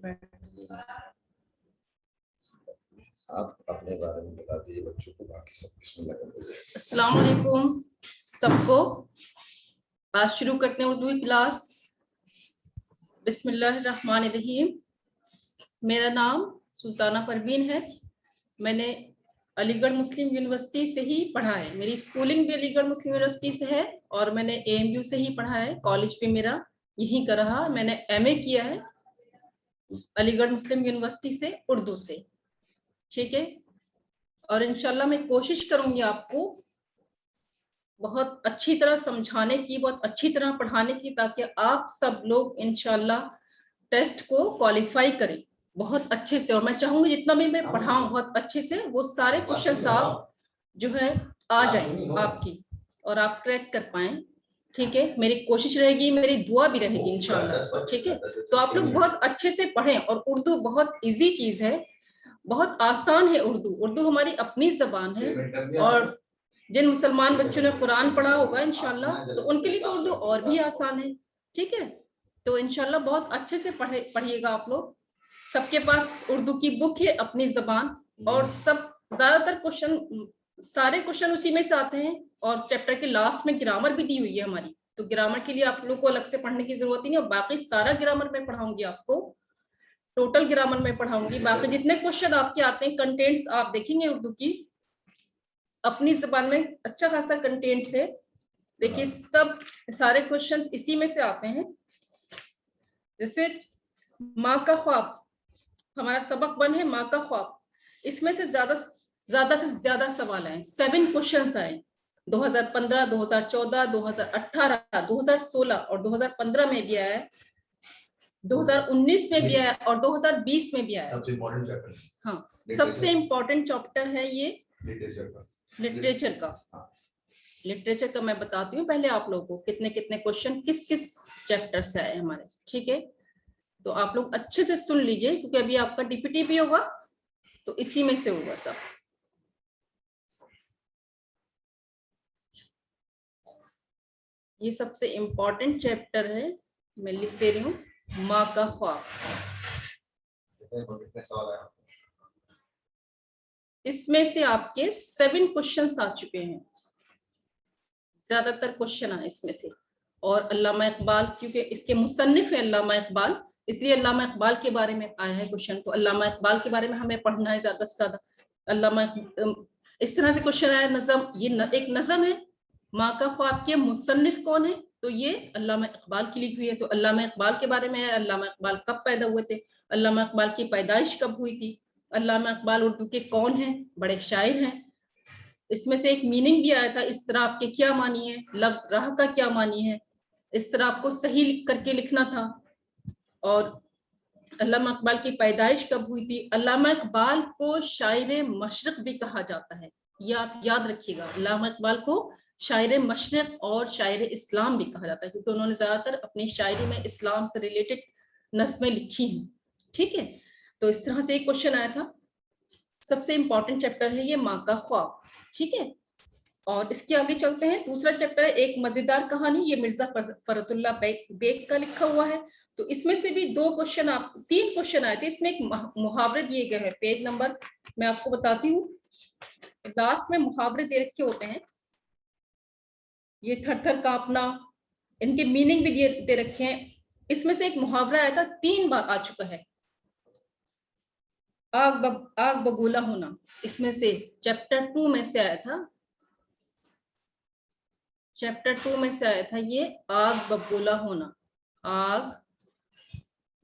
आप अपने बारे में बता दीजिए बच्चों को, बाकी सब बिस्मिल्लाह कर दीजिए। अस्सलाम वालेकुम सबको। आज शुरू करते हैं उर्दू की क्लास। बिस्मिल्लाहिर्रहमानिर्रहीम। मेरा नाम सुल्ताना परवीन है। मैंने अलीगढ़ मुस्लिम यूनिवर्सिटी से ही पढ़ा है। मेरी स्कूलिंग भी अलीगढ़ मुस्लिम यूनिवर्सिटी से है और मैंने AMU से ही पढ़ा है। कॉलेज भी मेरा यहीं का रहा। मैंने MA किया है अलीगढ़ मुस्लिम यूनिवर्सिटी से, उर्दू से। ठीक है, और इंशाल्लाह मैं कोशिश करूंगी आपको बहुत अच्छी तरह समझाने की, बहुत अच्छी तरह पढ़ाने की, ताकि आप सब लोग इंशाल्लाह टेस्ट को क्वालिफाई करें बहुत अच्छे से। और मैं चाहूंगी जितना भी मैं पढ़ाऊं बहुत अच्छे से, वो सारे क्वेश्चन आप जो है आ जाए आपकी और आप क्रैक कर पाए। ठीक है, मेरी कोशिश रहेगी, मेरी दुआ भी रहेगी इंशाल्लाह। ठीक है, तो आप लोग बहुत अच्छे से पढ़ें। और उर्दू बहुत इजी चीज है, बहुत आसान है उर्दू। उर्दू हमारी अपनी जबान है और जिन मुसलमान बच्चों ने कुरान पढ़ा होगा इंशाल्लाह, तो उनके लिए तो उर्दू और भी आसान है। ठीक है, तो इंशाल्लाह बहुत अच्छे से पढ़िएगा आप लोग। सबके पास उर्दू की बुक है अपनी जबान, और सब ज्यादातर क्वेश्चन, सारे क्वेश्चन उसी में से आते हैं। और चैप्टर के लास्ट में ग्रामर भी दी हुई है हमारी, तो ग्रामर के लिए आप लोग को अलग से पढ़ने की जरूरत ही नहीं। और बाकी सारा ग्रामर में पढ़ाऊंगी आपको, टोटल ग्रामर में पढ़ाऊंगी। बाकी जितने क्वेश्चन आपके आते हैं, कंटेंट्स आप देखेंगे उर्दू की अपनी जबान में अच्छा खासा कंटेंट्स है। देखिए सब सारे क्वेश्चंस इसी में से आते हैं। जैसे माँ का ख्वाब, हमारा सबक 1 है माँ का ख्वाब। इसमें से ज्यादा से ज्यादा सवाल आए, 7 क्वेश्चंस आए। 2015, 2014, 2018, 2016 और 2015 में भी आया, 2019 में भी आया और 2020 में भी आया। सबसे इम्पोर्टेंट चैप्टर, हाँ सबसे इम्पोर्टेंट चैप्टर है ये लिटरेचर का। लिटरेचर का मैं बताती हूँ पहले आप लोगों को कितने कितने क्वेश्चन किस किस चैप्टर से आए हमारे। ठीक है, तो आप लोग अच्छे से सुन लीजिए, क्योंकि अभी आपका DPT भी होगा तो इसी में से होगा सब। ये सबसे इम्पोर्टेंट चैप्टर है, मैं लिख दे रही हूँ, माँ का ख्वाब। इसमें से आपके 7 क्वेश्चंस आ चुके हैं, ज्यादातर क्वेश्चन आए इसमें से। और अल्लामा इकबाल, क्योंकि इसके मुसन्निफ है अल्लामा इकबाल, इसलिए अल्लामा इकबाल के बारे में आया है क्वेश्चन। तो अल्लामा इकबाल के बारे में हमें पढ़ना है ज्यादा से ज्यादा। अल्लामा इस तरह से क्वेश्चन आया, नज़म, ये एक नज़म है, माँ का ख्वाब के मुसन्निफ कौन है, तो ये अल्लामा इकबाल की लिखी हुई है। तो अल्लामा इकबाल के बारे में है, अल्लामा इकबाल कब पैदा हुए थे, अल्लामा इकबाल की पैदाइश कब हुई थी, अल्लामा इकबाल उर्दू के कौन है, बड़े शायर हैं। इसमें से एक मीनिंग भी आया था, इस तरह आपके क्या मानी है, लफ्ज राह का क्या मानी है, इस तरह आपको सही करके लिखना था। और अल्लामा इकबाल की पैदाइश कब हुई थी। अल्लामा इकबाल को शायर मशरक भी कहा जाता है, ये आप याद रखिएगा। अल्लामा इकबाल को शायर मशरक और शायर इस्लाम भी कहा जाता है, क्योंकि उन्होंने ज्यादातर अपनी शायरी में इस्लाम से रिलेटेड नज़्में लिखी हैं। ठीक है, तो इस तरह से एक क्वेश्चन आया था। सबसे इंपॉर्टेंट चैप्टर है ये माँ का ख्वाब। ठीक है, और इसके आगे चलते हैं। दूसरा चैप्टर है एक मजेदार कहानी, ये मिर्जा फरतुल्ला बेग का लिखा हुआ है। तो इसमें से भी 2 क्वेश्चन, 3 क्वेश्चन आए थे। इसमें एक मुहावरे दिए गए हैं, पेज नंबर मैं आपको बताती हूँ, लास्ट में मुहावरे दे रखे होते हैं। ये थर थर कांपना, इनके मीनिंग भी दे रखे हैं। इसमें से एक मुहावरा आया था, 3 बार आ चुका है, आग बबूला होना। इसमें से चैप्टर 2 में से आया था, चैप्टर 2 में से आया था ये, आग बबूला होना, आग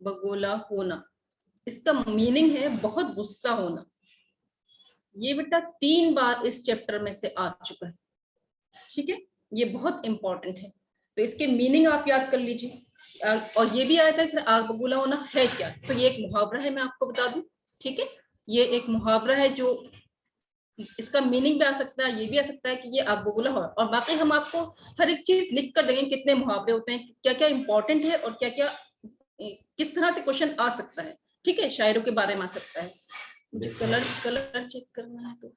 बगोला होना। इसका मीनिंग है बहुत गुस्सा होना। ये बेटा 3 बार इस चैप्टर में से आ चुका है। ठीक है, ये बहुत इंपॉर्टेंट है, तो इसके मीनिंग आप याद कर लीजिए। और ये भी आया था इसमें, आग बबूला होना है क्या, तो ये एक मुहावरा है, मैं आपको बता दूं। ठीक है, ये एक मुहावरा है, जो इसका मीनिंग भी आ सकता है, ये भी आ सकता है कि ये आग बबूला हो। और बाकी हम आपको हर एक चीज लिख कर देंगे, कितने मुहावरे होते हैं, क्या क्या इंपॉर्टेंट है और क्या क्या किस तरह से क्वेश्चन आ सकता है। ठीक है, शायरों के बारे में आ सकता है। मुझे कलर चेक करना है तो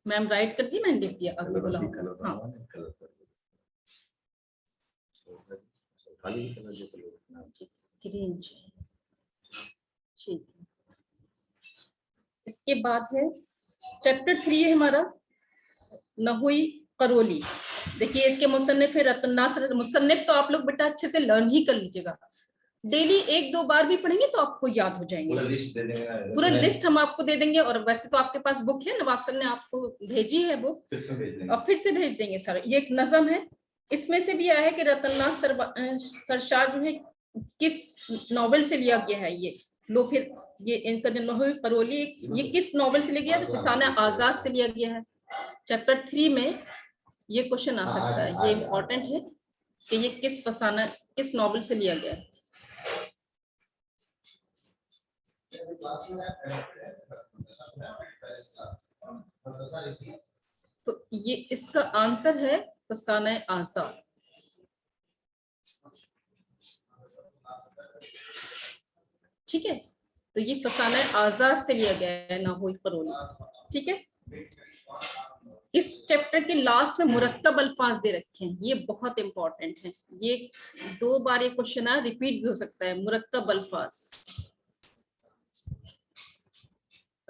मैम राइट कर दी, मैंने लिख दिया आग बबूला। हाँ ग्रीन चाहिए, ठीक है। इसके बाद है चैप्टर 3 है हमारा नहुई करोली। देखिए इसके मुसन्निफ है रतन नासर। मुसन्निफ तो आप लोग बेटा अच्छे से लर्न ही कर लीजिएगा, डेली 1-2 बार भी पढ़ेंगे तो आपको याद हो जाएंगे। पूरा लिस्ट दे देंगे ना, पूरा लिस्ट हम आपको दे देंगे। और वैसे तो आपके पास बुक है, नवाब सर ने आपको भेजी है बुक, फिर से भेज देंगे। और फिर से भेज देंगे सर। ये एक नज़म है, इसमें से भी आया है कि रतननाथ सरशार जो है किस नॉवेल से लिया गया है। ये लो फिर ये इनका जो नहुई करोली ये किस नॉवेल से लिया गया है? तो फसाना आजाद से लिया गया है। चैप्टर 3 में ये क्वेश्चन आ सकता है, ये इम्पोर्टेंट है कि ये किस नॉवेल से लिया गया है। तो ये इसका आंसर है फसाना आजाद। ठीक है, तो ये फसाना आजाद से लिया गया है नहुई करोली। ठीक है, इस चैप्टर के लास्ट में मुरक्कब अल्फाज दे रखे हैं, ये बहुत इंपॉर्टेंट है। ये 2 बार ये क्वेश्चन है, रिपीट भी हो सकता है। मुरक्कब अल्फाज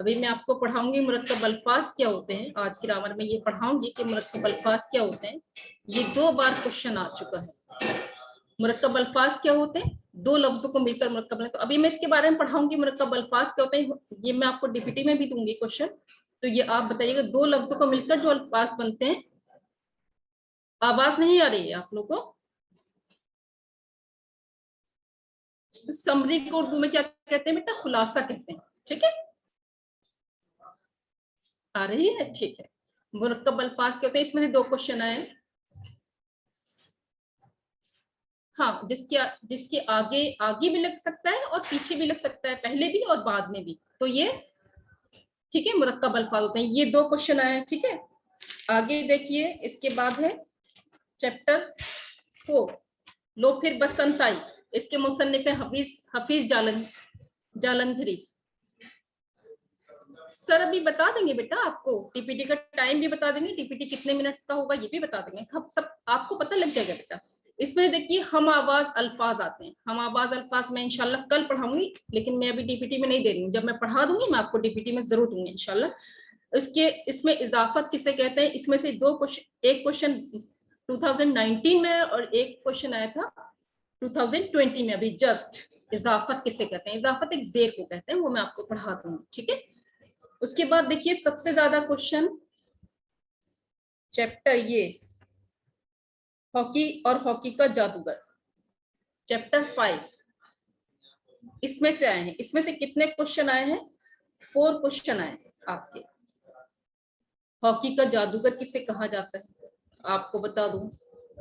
अभी मैं आपको पढ़ाऊंगी मुरक्कब अल्फाज क्या होते हैं। आज की ग्रामर में ये पढ़ाऊंगी कि मुरक्कब अल्फाज क्या होते हैं। ये 2 बार क्वेश्चन आ चुका है। मुरक्कब अल्फाज क्या होते हैं? 2 लफ्जों को मिलकर मुरक्कब। तो अभी मैं इसके बारे में पढ़ाऊंगी मुरक्कब अल्फाज क्या होते हैं। ये मैं आपको डीपीटी में भी दूंगी क्वेश्चन। तो ये आप बताइएगा 2 लफ्जों को मिलकर जो अल्फाज बनते हैं। आवाज नहीं आ रही है आप लोगों को? समरी को उर्दू में क्या कहते हैं बेटा? खुलासा कहते हैं। ठीक है, आ रही है? ठीक है। मुरक्कब अल्फाज क्या होते हैं? इसमें 2 क्वेश्चन आए। हाँ, जिसके आगे भी लग सकता है और पीछे भी लग सकता है, पहले भी और बाद में भी। तो ये ठीक है मुरक्कब अल्फाज होते हैं। ये 2 क्वेश्चन आए। ठीक है, आगे देखिए। इसके बाद है चैप्टर 4 लो फिर बसंत आई। इसके मुसन्निफ है हफीज जालंधरी। सर अभी बता देंगे बेटा आपको, टीपीटी का टाइम भी बता देंगे, टीपीटी कितने मिनट्स का होगा ये भी बता देंगे। सब आपको पता लग जाएगा बेटा। इसमें देखिए हम आवाज अल्फाज आते हैं। हम आवाज अल्फाज में इंशाल्लाह कल पढ़ाऊंगी, लेकिन मैं अभी डीपीटी में नहीं दे रही हूँ। जब मैं पढ़ा दूंगी मैं आपको डीपीटी में जरूर दूंगी इंशाल्लाह। इसमें इजाफत किसे कहते हैं? इसमें से 2 क्वेश्चन, एक क्वेश्चन 2019 में और एक क्वेश्चन आया था 2020 में अभी जस्ट। इजाफत किसे कहते हैं? इजाफत एक जेर को कहते हैं, वो मैं आपको पढ़ा दूंगी। ठीक है, उसके बाद देखिए सबसे ज्यादा क्वेश्चन चैप्टर ये हॉकी और हॉकी का जादूगर चैप्टर 5 इसमें से आए हैं। इसमें से कितने क्वेश्चन आए हैं? 4 क्वेश्चन आए आपके। हॉकी का जादूगर किसे कहा जाता है? आपको बता दूं,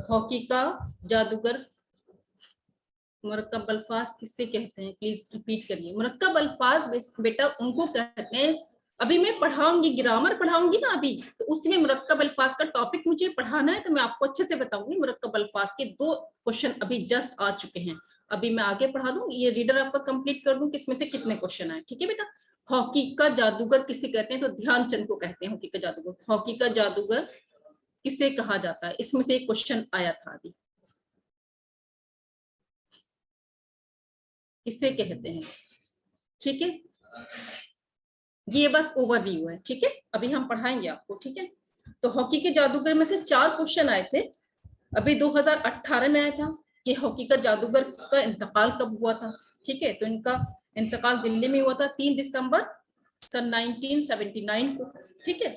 हॉकी का जादूगर मुरक्कब अल्फाज किसे कहते हैं? प्लीज रिपीट करिए। मुरक्कब अल्फाज बेटा उनको कहते हैं, अभी मैं पढ़ाऊंगी, ग्रामर पढ़ाऊंगी ना अभी, तो उसमें मुरक्कब अल्फाज का टॉपिक मुझे पढ़ाना है, तो मैं आपको अच्छे से बताऊंगी। मुरक्कब अल्फाज के 2 क्वेश्चन अभी जस्ट आ चुके हैं, अभी मैं आगे पढ़ा दूं। ये रीडर आपका कंप्लीट कर दूं किसमें से कितने क्वेश्चन आए। ठीक है बेटा, हॉकी का जादूगर किसे कहते हैं? तो ध्यानचंद को कहते हैं हॉकी का जादूगर। हॉकी का जादूगर किसे कहा जाता है? इसमें से एक क्वेश्चन आया था अभी, किसे कहते हैं? ठीक है, ये बस ओवरव्यू है। ठीक है, अभी हम पढ़ाएंगे आपको। ठीक है, तो हॉकी के जादूगर में से 4 क्वेश्चन आए थे। अभी 2018 में आया था कि हॉकी का जादूगर का इंतकाल कब हुआ था। ठीक है, तो इनका इंतकाल दिल्ली में हुआ था 3 दिसंबर सन 1979 को। ठीक है,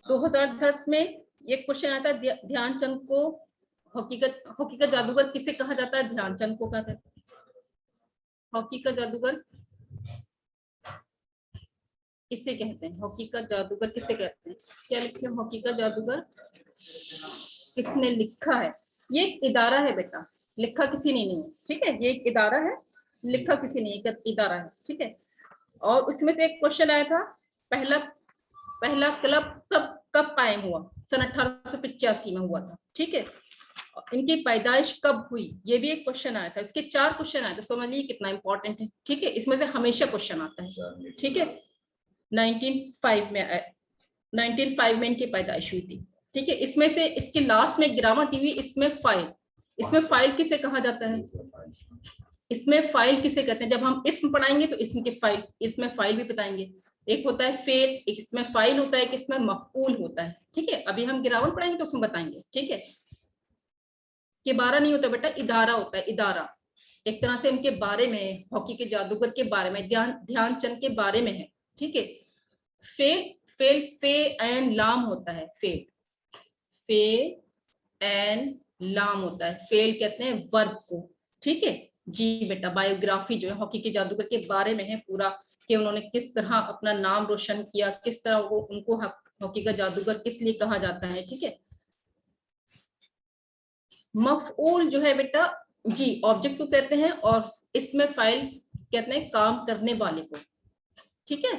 2010 में एक क्वेश्चन आया था ध्यानचंद को हॉकी का जादूगर किसे कहा जाता है? ध्यानचंद को कहते हैं। हॉकी का जादूगर किसे कहते हैं? हॉकी का जादूगर किसे कहते हैं? क्या लिखे? हॉकी का जादूगर किसने लिखा है? ये एक इदारा है बेटा, लिखा किसी ने नहीं है। ठीक है, ये एक इदारा है, लिखा किसी ने, एक इदारा है। ठीक है, और उसमें से एक क्वेश्चन आया था पहला क्लब कब कायम हुआ? सन 1885 में हुआ था। ठीक है, इनकी पैदाइश कब हुई? ये भी एक क्वेश्चन आया था। इसके 4 क्वेश्चन आए थे, समझ लीजिए कितना इंपॉर्टेंट है। ठीक है, इसमें से हमेशा क्वेश्चन आता है। ठीक है, 1905 में इनकी पैदाइश हुई थी। ठीक है, इसमें से इसके लास्ट में ग्रामर टीवी, इसमें फाइल किसे कहा जाता है? इसमें फाइल किसे कहते हैं? जब हम इसम पढ़ाएंगे तो इसम के फाइल, इसमें फाइल भी बताएंगे। एक होता है फेल, एक इसमें फाइल होता है, एक इसमें मफऊल होता है। ठीक है, अभी हम गिरावन पढ़ाएंगे तो उसमें बताएंगे। ठीक है, के बारा नहीं होता बेटा, इदारा होता है। इदारा एक तरह से उनके बारे में, हॉकी के जादूगर के बारे में, ध्यानचंद के बारे में है। ठीक है, फेल, फेल फे एन लाम होता है। फेल, फे एन लाम होता है। फेल कहते हैं वर्ब को। ठीक है जी बेटा, बायोग्राफी जो है हॉकी के जादूगर के बारे में है पूरा, कि उन्होंने किस तरह अपना नाम रोशन किया, किस तरह वो उनको हॉकी का जादूगर किस लिए कहा जाता है। ठीक है, मफऊल जो है बेटा जी ऑब्जेक्ट को कहते हैं, और इसमें फाइल कहते हैं काम करने वाले को। ठीक है,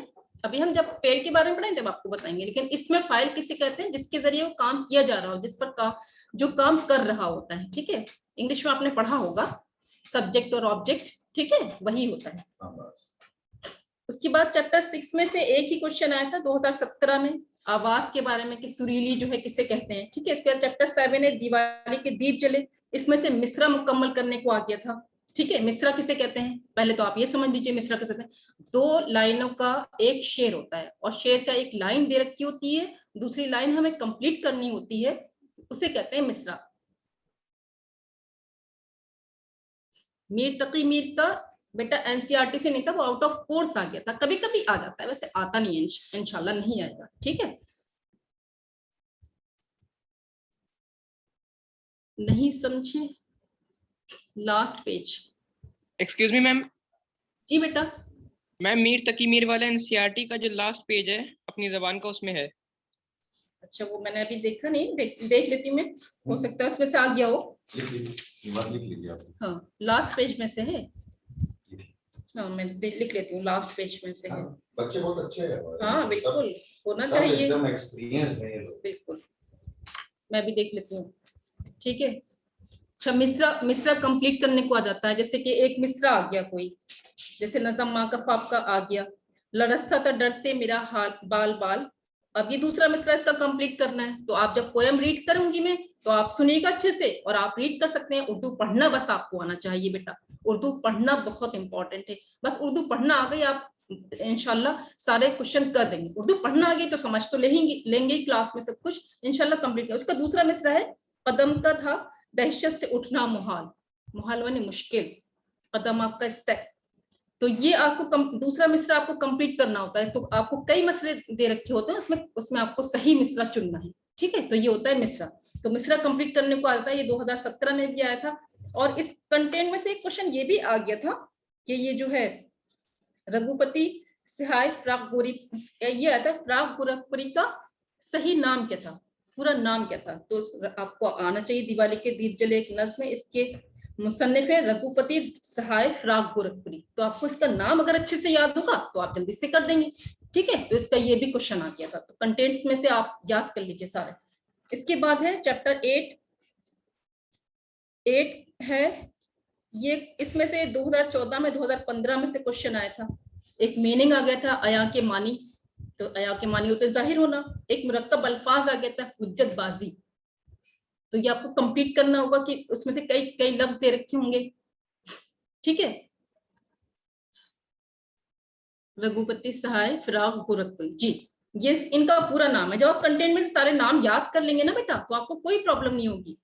अभी हम जब फेल के बारे में पढ़ेंगे तब आपको बताएंगे, लेकिन इसमें फाइल किसे कहते हैं? जिसके जरिए वो काम किया जा रहा हो, जिस पर काम, जो काम कर रहा होता है। ठीक है, इंग्लिश में आपने पढ़ा होगा सब्जेक्ट और ऑब्जेक्ट। ठीक है, वही होता है। उसके बाद चैप्टर 6 में से एक ही क्वेश्चन आया था 2017 में, आवाज के बारे में, कि सुरीली जो है किसे कहते हैं। ठीक है, इसके बाद चैप्टर 7 है दिवाली के दीप जले, इसमें से मिसरा मुकम्मल करने को आ गया था। ठीक है, मिसरा किसे कहते हैं? पहले तो आप ये समझ लीजिए मिसरा किसे कहते हैं। 2 लाइनों का एक शेर होता है, और शेर का एक लाइन दे रखी होती है, दूसरी लाइन हमें कंप्लीट करनी होती है, उसे कहते हैं मिसरा। मीर तकी मीर का बेटा एनसीईआरटी से नहीं था, वो आउट ऑफ कोर्स आ गया था। कभी कभी आ जाता है, वैसे आता नहीं है, इंशाल्लाह नहीं आएगा। ठीक है, नहीं समझे? Last page. Excuse me ma'am. जी बेटा। मैम मीर तकी मीर वाला एनसीईआरटी का जो लास्ट पेज है अपनी जबान का, उसमें है। अच्छा, वो मैंने अभी देखा नहीं, देख लेती हूँ मैं, हो सकता है उसमें से आ गया हो। लिख लीजिए आप। हाँ, लास्ट पेज में से है। हाँ, मैं लिख लेती हूँ, लास्ट पेज में से है। बच्चे बहुत अच्छे हैं। हाँ बिल्कुल, होना चाहिए एकदम एक्सपीरियंस में ये लोग। बिल्कुल, मैं भी देख लेती हूँ। ठीक है, अच्छा मिसरा कंप्लीट करने को आ जाता है, जैसे कि एक मिसरा आ गया कोई, जैसे नज़म माँ का ख्वाब का आ गया, लरसता था डर से मेरा हाल बाल बाल। अब ये दूसरा मिसरा इसका कंप्लीट करना है, तो आप जब पोएम रीड करूंगी मैं तो आप सुनिएगा अच्छे से, और आप रीड कर सकते हैं। उर्दू पढ़ना बस आपको आना चाहिए बेटा, उर्दू पढ़ना बहुत इंपॉर्टेंट है। बस उर्दू पढ़ना आ गई, आप इंशाल्लाह सारे क्वेश्चन कर देंगे। उर्दू पढ़ना आ गई तो समझ तो लेंगे ही क्लास में, सब कुछ इंशाल्लाह कंप्लीट। उसका दूसरा मिसरा है, कदम का था दहशत से उठना मुहाल, मुहाल यानी मुश्किल, कदम आपका स्टेप। तो ये आपको दूसरा मिसरा आपको कंप्लीट करना होता है, तो आपको कई मसले दे रखे होते हैं, उसमें आपको सही मिसरा चुनना है। ठीक है, तो ये होता है मिसरा। तो मिसरा कंप्लीट करने को आता है, ये 2017 में भी आया था। और इस कंटेंट में से एक क्वेश्चन ये भी आ गया था कि ये जो है रघुपति सहाय फ्राक गोरी, ये आया था फ्राक गोरखपुरी का सही नाम क्या था, पूरा नाम क्या था? तो आपको आना चाहिए। दिवाली के दीप जले एक नज्म है, इसके मुसन्निफ है रघुपति सहाय फ्राक गोरखपुरी। तो आपको इसका नाम अगर अच्छे से याद होगा तो आप जल्दी से कर देंगे। ठीक है, तो इसका ये भी क्वेश्चन आ गया था, तो कंटेंट्स में से आप याद कर लीजिए सारे। इसके बाद है चैप्टर 8 है ये, इसमें से 2014 में 2015 में से क्वेश्चन आया था। एक मीनिंग आ गया था अया के मानी, तो अया के मानी होते जाहिर होना। एक मुरक्कब अल्फाज आ गया था हुज्जतबाजी, तो ये आपको कंप्लीट करना होगा कि उसमें से कई लफ्ज दे रखे होंगे। ठीक है, रघुपति सहाय फ्राक गोरखपुरी जी, ये इनका पूरा नाम है। जब आप कंटेंट में से सारे नाम याद कर लेंगे ना बेटा, तो आपको कोई प्रॉब्लम नहीं होगी।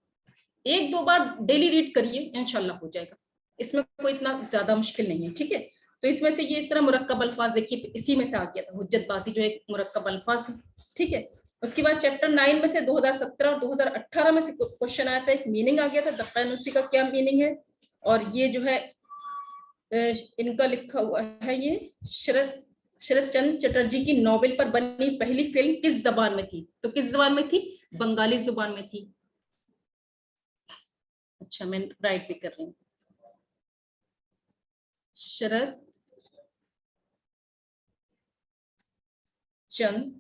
1-2 बार डेली रीड करिए, इंशाल्लाह हो जाएगा, इसमें कोई इतना ज्यादा मुश्किल नहीं है। ठीक है, तो इसमें से ये इस तरह मुरक्कब अल्फाज देखिए, इसी में से आ गया था हुज्जतबाजी, जो एक मुरक्कब अल्फाज है। ठीक है, उसके बाद चैप्टर 9 में से 2017 और 2018 में से क्वेश्चन आया था, एक मीनिंग आ गया था दक्कानुसी का क्या मीनिंग है। और ये जो है इनका लिखा हुआ है, ये शरद चंद्र चटर्जी की नॉवेल पर बनी पहली फिल्म किस जबान में थी? तो किस जबान में थी? बंगाली जुबान में थी। अच्छा, मैं राइट भी कर रही हूँ। शरद चंद्र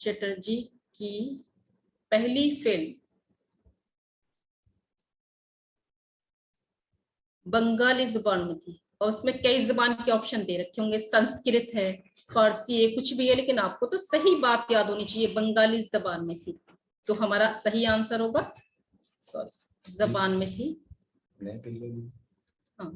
चटर्जी की पहली फिल्म बंगाली जुबान में थी, और उसमें कई जुबान के ऑप्शन दे रखे होंगे, संस्कृत है, फारसी है, कुछ भी है, लेकिन आपको तो सही बात याद होनी चाहिए, बंगाली जुबान में थी। तो हमारा सही आंसर होगा, सॉरी जबान में थी, नए पेज में हाँ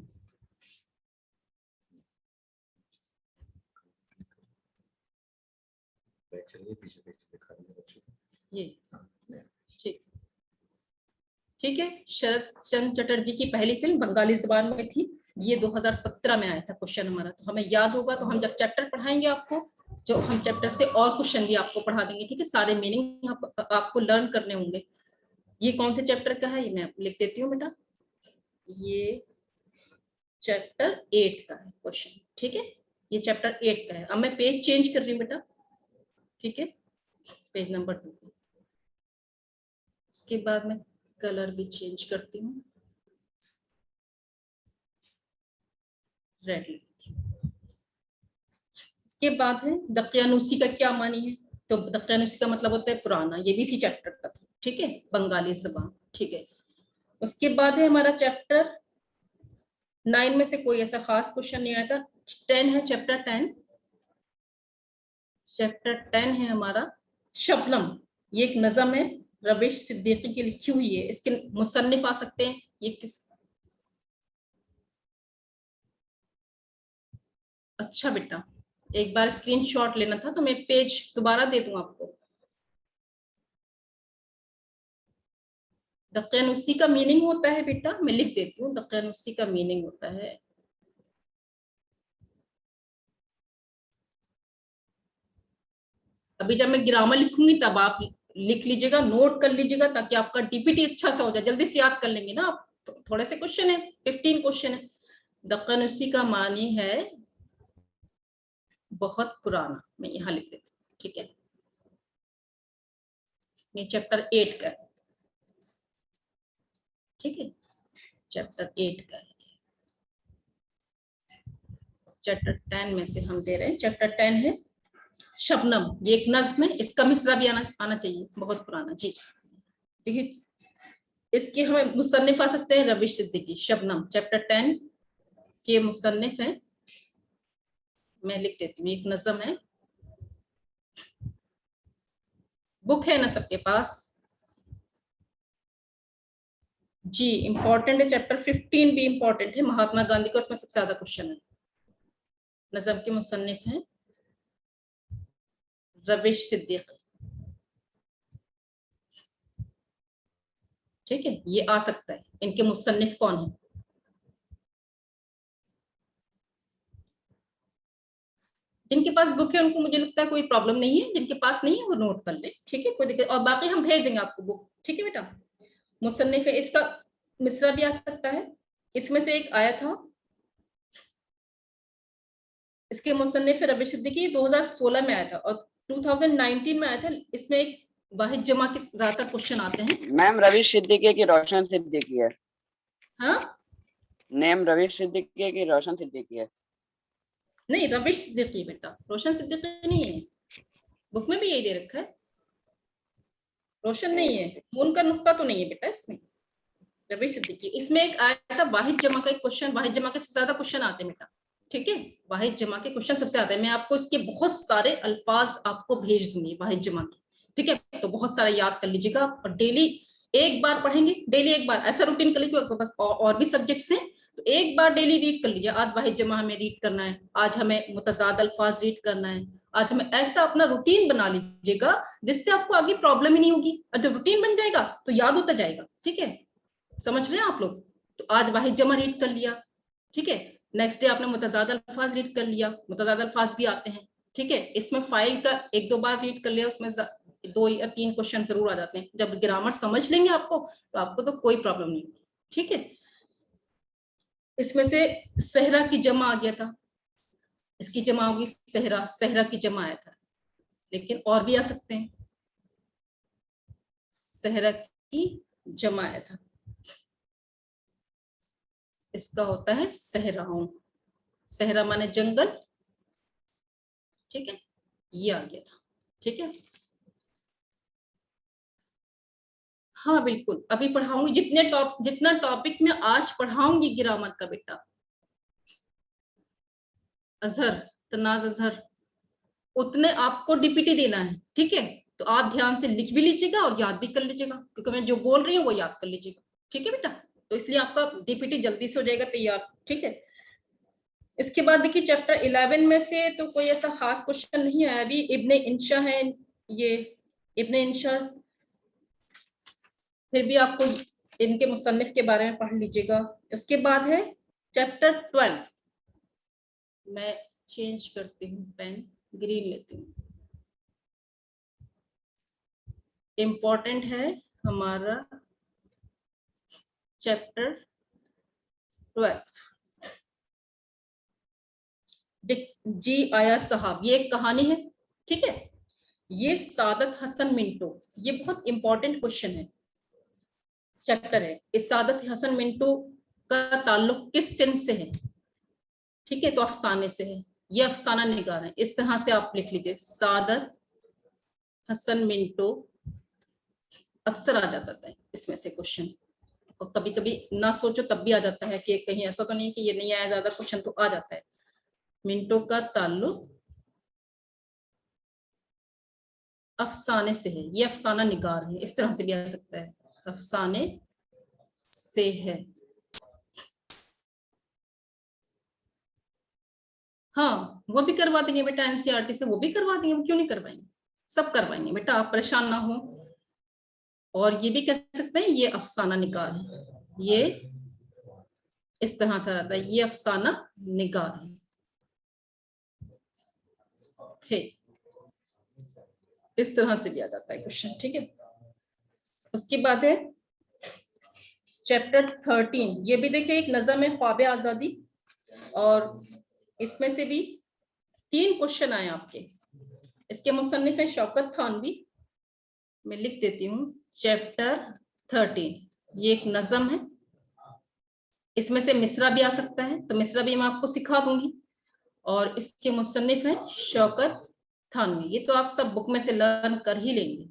बैक चलिए, पीछे पेज दिखा देंगे बच्चों को। ये हाँ, नया। ठीक ठीक है। शरद चंद्र चटर्जी की पहली फिल्म बंगाली जबान में थी, ये 2017 में आया था क्वेश्चन हमारा, तो हमें याद होगा। तो हम जब चैप्टर पढ़ाएंगे आपको, जो हम चैप्टर से और क्वेश्चन भी आपको पढ़ा देंगे, ठीक है, सारे मीनिंग आपको लर्न करने होंगे। ये कौन से चैप्टर का है, ये मैं लिख देती हूँ बेटा, ये चैप्टर 8 का है क्वेश्चन, ठीक है, ये चैप्टर 8 का है। अब मैं पेज चेंज कर रही हूँ बेटा, ठीक है, पेज नंबर 2। उसके बाद मैं कलर भी चेंज करती हूँ, रेड लेती हूँ। इसके बाद है दकियानूसी का क्या मानी है, तो दकियानूसी का मतलब होता है पुराना, ये भी इसी चैप्टर का था, ठीक है, बंगाली जबान, ठीक है। उसके बाद है हमारा चैप्टर 9 में से कोई ऐसा खास क्वेश्चन नहीं आया था। 10 है, चैप्टर 10, चैप्टर 10 है हमारा शबनम। ये एक नज़म है, रवीश सिद्दीकी की लिखी हुई है, इसके मुसन्निफ आ सकते हैं, ये किस, अच्छा बेटा एक बार स्क्रीनशॉट लेना था, तो मैं पेज दोबारा दे दूं आपको। दकियानूसी का मीनिंग होता है बेटा, मैं लिख देती हूँ, दकियानूसी का मीनिंग होता है, अभी जब मैं ग्रामर लिखूंगी तब आप लिख लीजिएगा, नोट कर लीजिएगा, ताकि आपका डीपीटी अच्छा सा हो जाए, जल्दी से याद कर लेंगे ना आप। तो थोड़े से क्वेश्चन है, 15 क्वेश्चन है। दकियानूसी का मानी है बहुत पुराना, मैं यहाँ लिख देती हूँ, ठीक है, ये चैप्टर 8 का है, ठीक है, चैप्टर 8 का है। चैप्टर 10 में से हम दे रहे हैं, चैप्टर 10 है शबनम, ये एक नज्म है, इसका मिसरा भी आना चाहिए, बहुत पुराना जी। देखिए इसके हमें मुसन्निफ आ सकते हैं, रवीश सिद्दीकी, शबनम चैप्टर 10 के मुसन्निफ हैं, मैं लिख देती हूँ, एक नज्म है, बुक है ना सबके पास जी, इंपॉर्टेंट है, चैप्टर 15 भी इंपॉर्टेंट है, महात्मा गांधी का उसमें सबसे ज्यादा क्वेश्चन है। नज्म के मुसन्निफ हैं रवीश सिद्दीकी, ठीक है, ये आ सकता है, इनके मुसन्निफ कौन है। जिनके पास बुक है उनको मुझे लगता है कोई प्रॉब्लम नहीं है, जिनके पास नहीं है वो नोट कर ले, ठीक है, कोई दिक्कत, और बाकी हम भेज देंगे आपको बुक, ठीक है बेटा। मुसन्निफ है, इसका मिसरा भी आ सकता है, इसमें से एक आया था, इसके मुसन्निफ रवीश सिद्दीकी 2016 में आया था, और 2019 में आया था, इसमें एक वाहिद जमा के ज्यादातर क्वेश्चन आते हैं। मैम रवीश सिद्दीकी की रोशन सिद्दीकी है। हाँ नेम रवीश सिद्दीकी की रोशन सिद्दीकी है। नहीं, रवीश सिद्दीकी बेटा, रोशन सिद्दीकी नहीं है, बुक में भी यही दे रखा है, रोशन नहीं है, खून का नुक्ता तो नहीं है बेटा इसमें, रवीश सिद्दीकी। इसमें एक आया था वाहिद जमा का एक क्वेश्चन, वाहिद जमा के सबसे ज्यादा क्वेश्चन आते हैं बेटा, ठीक है, वाहिद जमा के क्वेश्चन सबसे ज्यादा है, मैं आपको इसके बहुत सारे अल्फाज आपको भेज दूंगी वाहिद जमा के, ठीक है, तो बहुत सारा याद कर लीजिएगा, और डेली एक बार पढ़ेंगे, डेली एक बार, ऐसा रूटीन कर लीजिए, आपके पास और भी सब्जेक्ट्स हैं तो एक बार डेली रीड कर लीजिए, आज वाहिद जमा हमें रीड करना है, आज हमें मुतजाद अल्फाज रीड करना है, आज हमें ऐसा अपना रूटीन बना लीजिएगा जिससे आपको आगे प्रॉब्लम ही नहीं होगी, और जब रूटीन बन जाएगा तो याद होता जाएगा, ठीक है, समझ रहे हैं आप लोग। तो आज वाहिद जमा रीड कर लिया, ठीक है, नेक्स्ट डे आपने मुतजाद अल्फाज रीड कर लिया, मुतजाद अल्फाज भी आते हैं, ठीक है, इसमें फाइल का 1-2 बार रीड कर लिया, उसमें 2 या 3 क्वेश्चन जरूर आ जाते हैं, जब ग्रामर समझ लेंगे आपको तो आपको तो कोई प्रॉब्लम नहीं, ठीक है। इसमें से सहरा की जमा आ गया था, इसकी जमा होगी सहरा, सहरा की जमा आया था, लेकिन और भी आ सकते हैं, सहरा की जमा आया था, इसका होता है सहराओं, सहरा माने जंगल, ठीक है, ये आ गया था, ठीक है। हाँ बिल्कुल, अभी पढ़ाऊंगी जितना टॉपिक में आज पढ़ाऊंगी ग्रामर का बेटा, अजहर तनाज अजहर, उतने आपको डीपीटी देना है, ठीक है, तो आप ध्यान से लिख भी लीजिएगा और याद भी कर लीजिएगा, क्योंकि मैं जो बोल रही हूँ वो याद कर लीजिएगा। ठीक है बेटा, तो इसलिए आपका डीपीटी जल्दी से हो जाएगा तैयार। ठीक है, इसके बाद देखिए चैप्टर 11 में से तो कोई ऐसा खास क्वेश्चन नहीं आया अभी। इब्ने इंशा है, ये इब्ने इंशा, फिर भी आपको इनके मुसन्निफ के बारे में पढ़ लीजिएगा। उसके बाद है चैप्टर 12, मैं चेंज करती हूँ, पेन ग्रीन लेती हूँ। इम्पोर्टेंट है हमारा चैप्टर 12, जी आया साहब, ये एक कहानी है। ठीक है, ये सादत हसन मिंटो, ये बहुत इंपॉर्टेंट क्वेश्चन है, चैप्टर है। इस सादत हसन मिंटो का ताल्लुक किस सिंध से है? ठीक है, तो अफसाने से है, ये अफसाना निगार है। इस तरह से आप लिख लीजिए, सादत हसन मिंटो, अक्सर आ जाता है इसमें से क्वेश्चन, और कभी कभी ना सोचो तब भी आ जाता है कि कहीं ऐसा तो नहीं कि ये नहीं आया, ज्यादा क्वेश्चन तो आ जाता है। मिंटो का ताल्लुक अफसाने से है, ये अफसाना निगार है, इस तरह से भी आ सकता है, अफसाने से है। हाँ, वो भी करवा देंगे बेटा, एनसीईआरटी से वो भी करवा देंगे, क्यों नहीं करवाएंगे, सब करवाएंगे बेटा, आप परेशान ना हो। और ये भी कह सकते हैं ये अफसाना निगार है, ये इस तरह से रहता है, ये अफसाना निगार है। ठीक, इस तरह से भी आ जाता है क्वेश्चन। ठीक है, उसके बाद है चैप्टर 13, ये भी देखिए एक नज़म है ख्वाब आजादी, और इसमें से भी 3 क्वेश्चन आए आपके। इसके मुसन्निफ है शौकत थानवी, मैं लिख देती हूँ। चैप्टर 13 ये एक नज़म है, इसमें से मिसरा भी आ सकता है, तो मिसरा भी मैं आपको सिखा दूंगी। और इसके मुसन्निफ है शौकत थानवी, ये तो आप सब बुक में से लर्न कर ही लेंगे।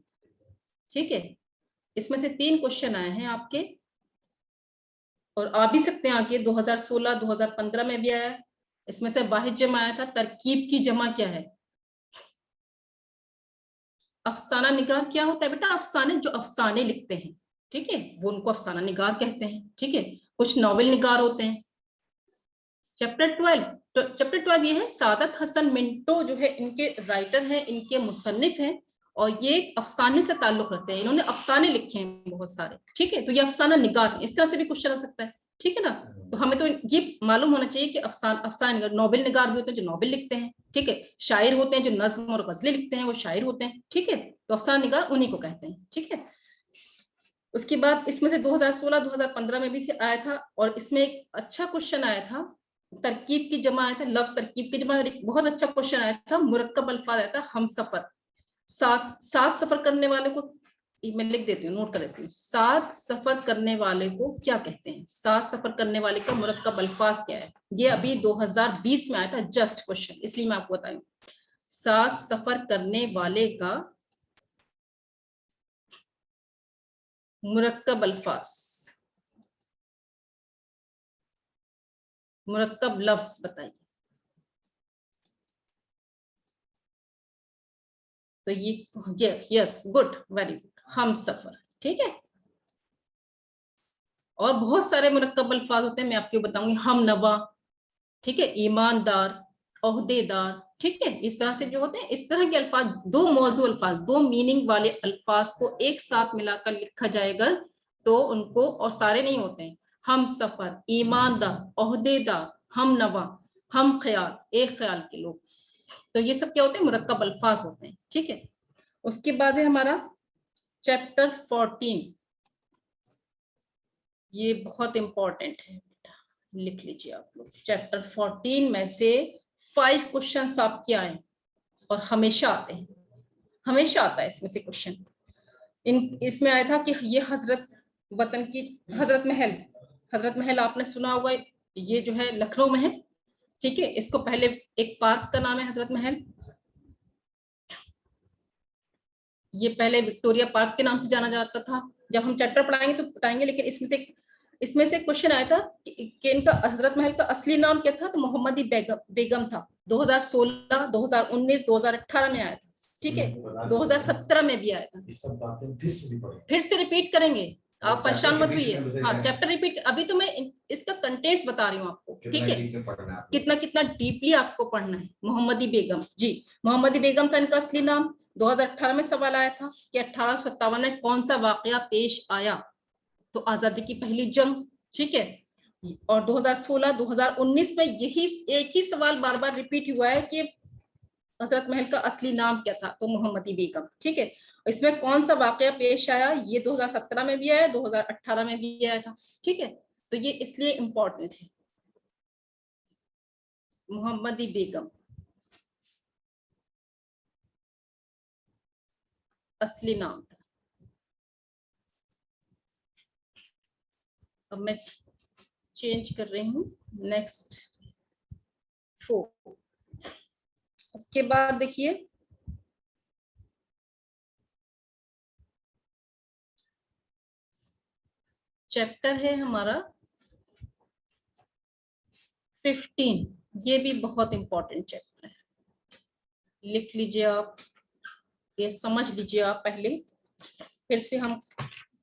ठीक है, इसमें से 3 क्वेश्चन आए हैं आपके, और आ भी सकते हैं आगे, 2016 2015 में भी आया। इसमें से वाहिद जमा आया था, तरकीब की जमा क्या है? अफसाना निगार क्या होता है बेटा? अफसाने, जो अफसाने लिखते हैं, ठीक है, वो उनको अफसाना निगार कहते हैं। ठीक है, कुछ नॉवेल निगार होते हैं। चैप्टर 12, तो चैप्टर 12 ये है सादत हसन मिंटो, जो है इनके राइटर हैं, इनके मुसन्निफ हैं, और ये अफसाने से ताल्लुक रखते हैं, इन्होंने अफसाने लिखे हैं बहुत सारे। ठीक है, तो ये अफसाना निगार, इस तरह से भी क्वेश्चन आ सकता है। ठीक है ना, तो हमें तो ये मालूम होना चाहिए कि अफसाना निगार, नॉवेल निगार भी होते हैं जो नॉवेल लिखते हैं। ठीक है, शायर होते हैं जो नज्म और गजलें लिखते हैं, वो शायर होते हैं। ठीक है, तो अफसाना निगार उन्हीं को कहते हैं। ठीक है, उसके बाद इसमें से 2016 2015 में भी से आया था, और इसमें एक अच्छा क्वेश्चन आया था, तरकीब की जमा आया था, लफ्ज तरकीब की जमा, बहुत अच्छा क्वेश्चन आया था, मुरक्कब अल्फाज आया था, हम सफर, साथ सफर करने वाले को, मैं लिख देती हूँ, नोट कर देती हूँ, साथ सफर करने वाले को क्या कहते हैं? साथ सफर करने वाले का मुरक्कब अल्फाज क्या है? ये अभी 2020 में आया था जस्ट क्वेश्चन, इसलिए मैं आपको बताऊं, साथ सफर करने वाले का मुरक्कब अल्फाज, मुरक्कब लफ्ज बताइए। तो ये यस, गुड, वेरी गुड, हम सफर। ठीक है, और बहुत सारे मुरक्कब अल्फाज होते हैं, मैं आपको बताऊंगी, हम नवा, ठीक है, ईमानदार, ओहदेदार। ठीक है, इस तरह से जो होते हैं, इस तरह के अल्फाज, 2 मौजू अल्फाज, 2 मीनिंग वाले अल्फाज को एक साथ मिलाकर लिखा जाएगा तो उनको, और सारे नहीं होते हैं, हम सफर, ईमानदार, ओहदेदार, हम नवा, हम ख्याल, एक ख्याल के लोग, तो ये सब क्या होते हैं? मुरक्कब अल्फाज होते हैं। ठीक है, उसके बाद है हमारा चैप्टर 14, ये बहुत इंपॉर्टेंट है, लिख लीजिए आप लोग। चैप्टर 14 में से 5 क्वेश्चन आपके आए, और हमेशा आते हैं, हमेशा आता है इसमें से क्वेश्चन। इसमें आया था कि ये हजरत वतन की हजरत महल आपने सुना होगा, ये जो है लखनऊ में है। ठीक है, इसको पहले एक पार्क का नाम है हजरत महल, ये पहले विक्टोरिया पार्क के नाम से जाना जाता था। जब हम चैप्टर पढ़ाएंगे तो बताएंगे, लेकिन इसमें से क्वेश्चन आया था कि इनका हजरत महल का असली नाम क्या था, तो मोहम्मदी बेगम था। 2016 2019 2018 में आया था। ठीक है, 2017 में भी आया था। ये सब बातें फिर से भी पढ़ेंगे। फिर से रिपीट करेंगे, आप परेशान मत होइए। हाँ, चैप्टर चैप्टर रिपीट, अभी तो मैं इसका कंटेंट्स बता रही हूँ आपको, ठीक है, कितना कितना डीपली आपको पढ़ना है। मोहम्मदी बेगम, जी मोहम्मदी बेगम था इनका असली नाम। 2018 में सवाल आया था कि 1857 में कौन सा वाकया पेश आया, तो आजादी की पहली जंग, ठीक है। और 2016, 2019 में यही एक ही सवाल बार बार रिपीट हुआ है कि हजरत महल का असली नाम क्या था, तो मोहम्मदी बेगम, ठीक है। इसमें कौन सा वाकया पेश आया, ये 2017 में भी आया, 2018 में भी आया था, ठीक है। तो ये इसलिए इंपॉर्टेंट है। मोहम्मदी बेगम असली नाम था। अब मैं चेंज कर रही हूँ, नेक्स्ट 4। उसके बाद देखिए चैप्टर है हमारा 15, ये भी बहुत इंपॉर्टेंट चैप्टर है, लिख लीजिए आप, ये समझ लीजिए आप पहले, फिर से हम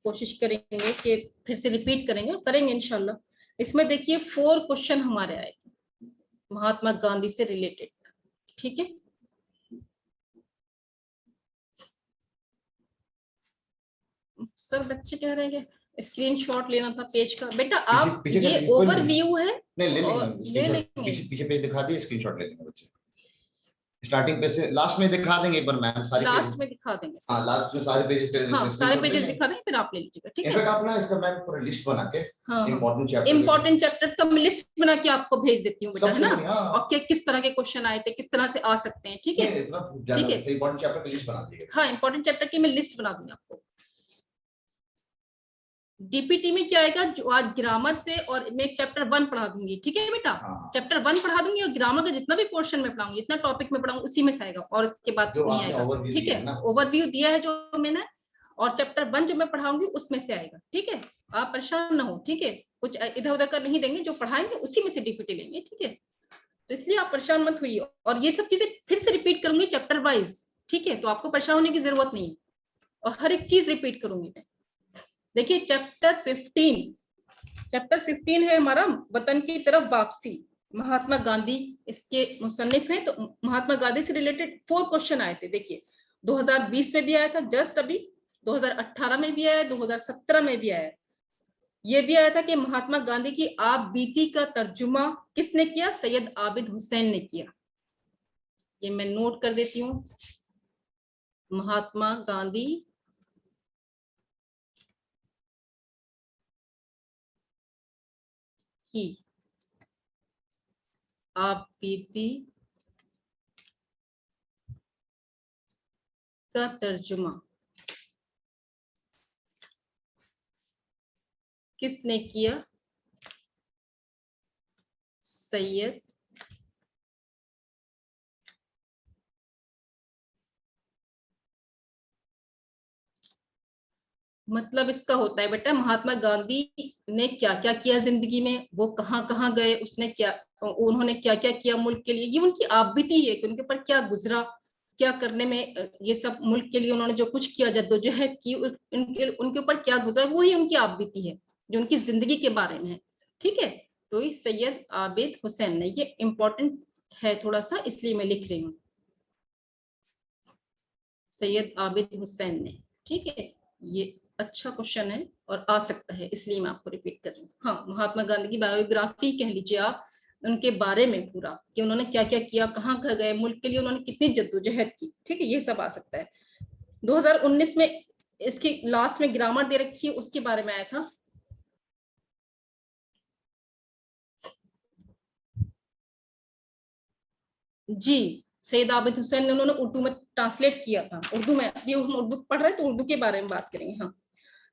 कोशिश करेंगे कि फिर से रिपीट करेंगे इंशाल्लाह। इसमें देखिए 4 क्वेश्चन हमारे आए थे महात्मा गांधी से रिलेटेड, ठीक है। सर बच्चे कह रहे हैं स्क्रीनशॉट लेना था पेज का, बेटा आप ये ओवरव्यू है, नहीं ले ले लेंगे, पीछे पेज दिखा दिए, स्क्रीनशॉट ले लेंगे बच्चे। स्टार्टिंग पे से लास्ट में दिखा देंगे एक बार मैम, सारी लास्ट में दिखा देंगे। हाँ लास्ट में सारे पेजेस कर, हाँ सारे पेजेस दिखा देंगे, फिर आप ले लीजिएगा, ठीक है। इनफैक्ट आप ना इसका मैम पूरा लिस्ट बना के हाँ इंपॉर्टेंट इंपॉर्टेंट चैप्टर्स का मैं लिस्ट बना के आपको भेज देती हूँ बेटा, है ना, हाँ। और किस तरह के क्वेश्चन आए थे, किस तरह से आ सकते हैं, ठीक है, ठीक है, इंपॉर्टेंट चैप्टर की लिस्ट बना दीजिए। हाँ इंपॉर्टेंट चैप्टर की मैं लिस्ट बना दूंगी आपको। डीपीटी में क्या आएगा, जो आज ग्रामर से, और मैं चैप्टर 1 पढ़ा दूंगी, ठीक है बेटा, चैप्टर 1 पढ़ा दूंगी, और ग्रामर का जितना भी पोर्शन में पढ़ाऊंगी, जितना टॉपिक में पढ़ाऊंगी उसी में से आएगा, और इसके बाद नहीं आएगा, ठीक है। ओवरव्यू दिया है जो मैंने, और चैप्टर 1 जो मैं पढ़ाऊंगी उसमें से आएगा, ठीक है। आप परेशान ना हो, ठीक है, कुछ इधर उधर का नहीं देंगे, जो पढ़ाएंगे उसी में से डीपीटी लेंगे, ठीक है। तो इसलिए आप परेशान मत होइए, और ये सब चीजें फिर से रिपीट करूंगी चैप्टर वाइज, ठीक है, तो आपको परेशान होने की जरूरत नहीं है, और हर एक चीज रिपीट करूंगी मैं। देखिए चैप्टर 15 है हमारा वतन की तरफ वापसी। महात्मा गांधी इसके मुसन्निफ हैं, तो महात्मा गांधी से रिलेटेड 4 क्वेश्चन आए थे। देखिए 2020 में भी आया था, जस्ट अभी 2018 में भी आया, 2017 में भी आया। ये भी आया था कि महात्मा गांधी की आप बीती का तर्जुमा किसने किया, सैयद आबिद हुसैन ने किया। ये मैं नोट कर देती हूँ, महात्मा गांधी की आप बीती का तर्जुमा किसने किया, सैयद मतलब इसका होता है बेटा, महात्मा गांधी ने क्या क्या किया जिंदगी में, वो कहाँ कहाँ गए, उसने क्या, उन्होंने क्या क्या किया मुल्क के लिए, ये उनकी आप बीती है कि उनके ऊपर क्या गुजरा, क्या करने में, ये सब मुल्क के लिए उन्होंने जो कुछ किया, जद्दोजहद की, उनके ऊपर क्या गुजरा, वही उनकी आप बीती है, जो उनकी जिंदगी के बारे में है, ठीक है। तो ये सैयद आबिद हुसैन ने, ये इंपॉर्टेंट है थोड़ा सा, इसलिए मैं लिख रही हूँ सैयद आबिद हुसैन ने, ठीक है। ये अच्छा क्वेश्चन है और आ सकता है, इसलिए मैं आपको रिपीट कर रही हूँ। हाँ महात्मा गांधी की बायोग्राफी कह लीजिए आप, उनके बारे में पूरा कि उन्होंने क्या क्या किया, कहाँ कहाँ गए, मुल्क के लिए उन्होंने कितनी जद्दोजहद की, ठीक है, ये सब आ सकता है। 2019 में इसकी लास्ट में ग्रामर दे रखी है, उसके बारे में आया था। जी सैयद आबिद हुसैन ने, उन्होंने उर्दू में ट्रांसलेट किया था, उर्दू में, ये हम उर्दू पढ़ रहे हैं तो उर्दू के बारे में बात करेंगे। हाँ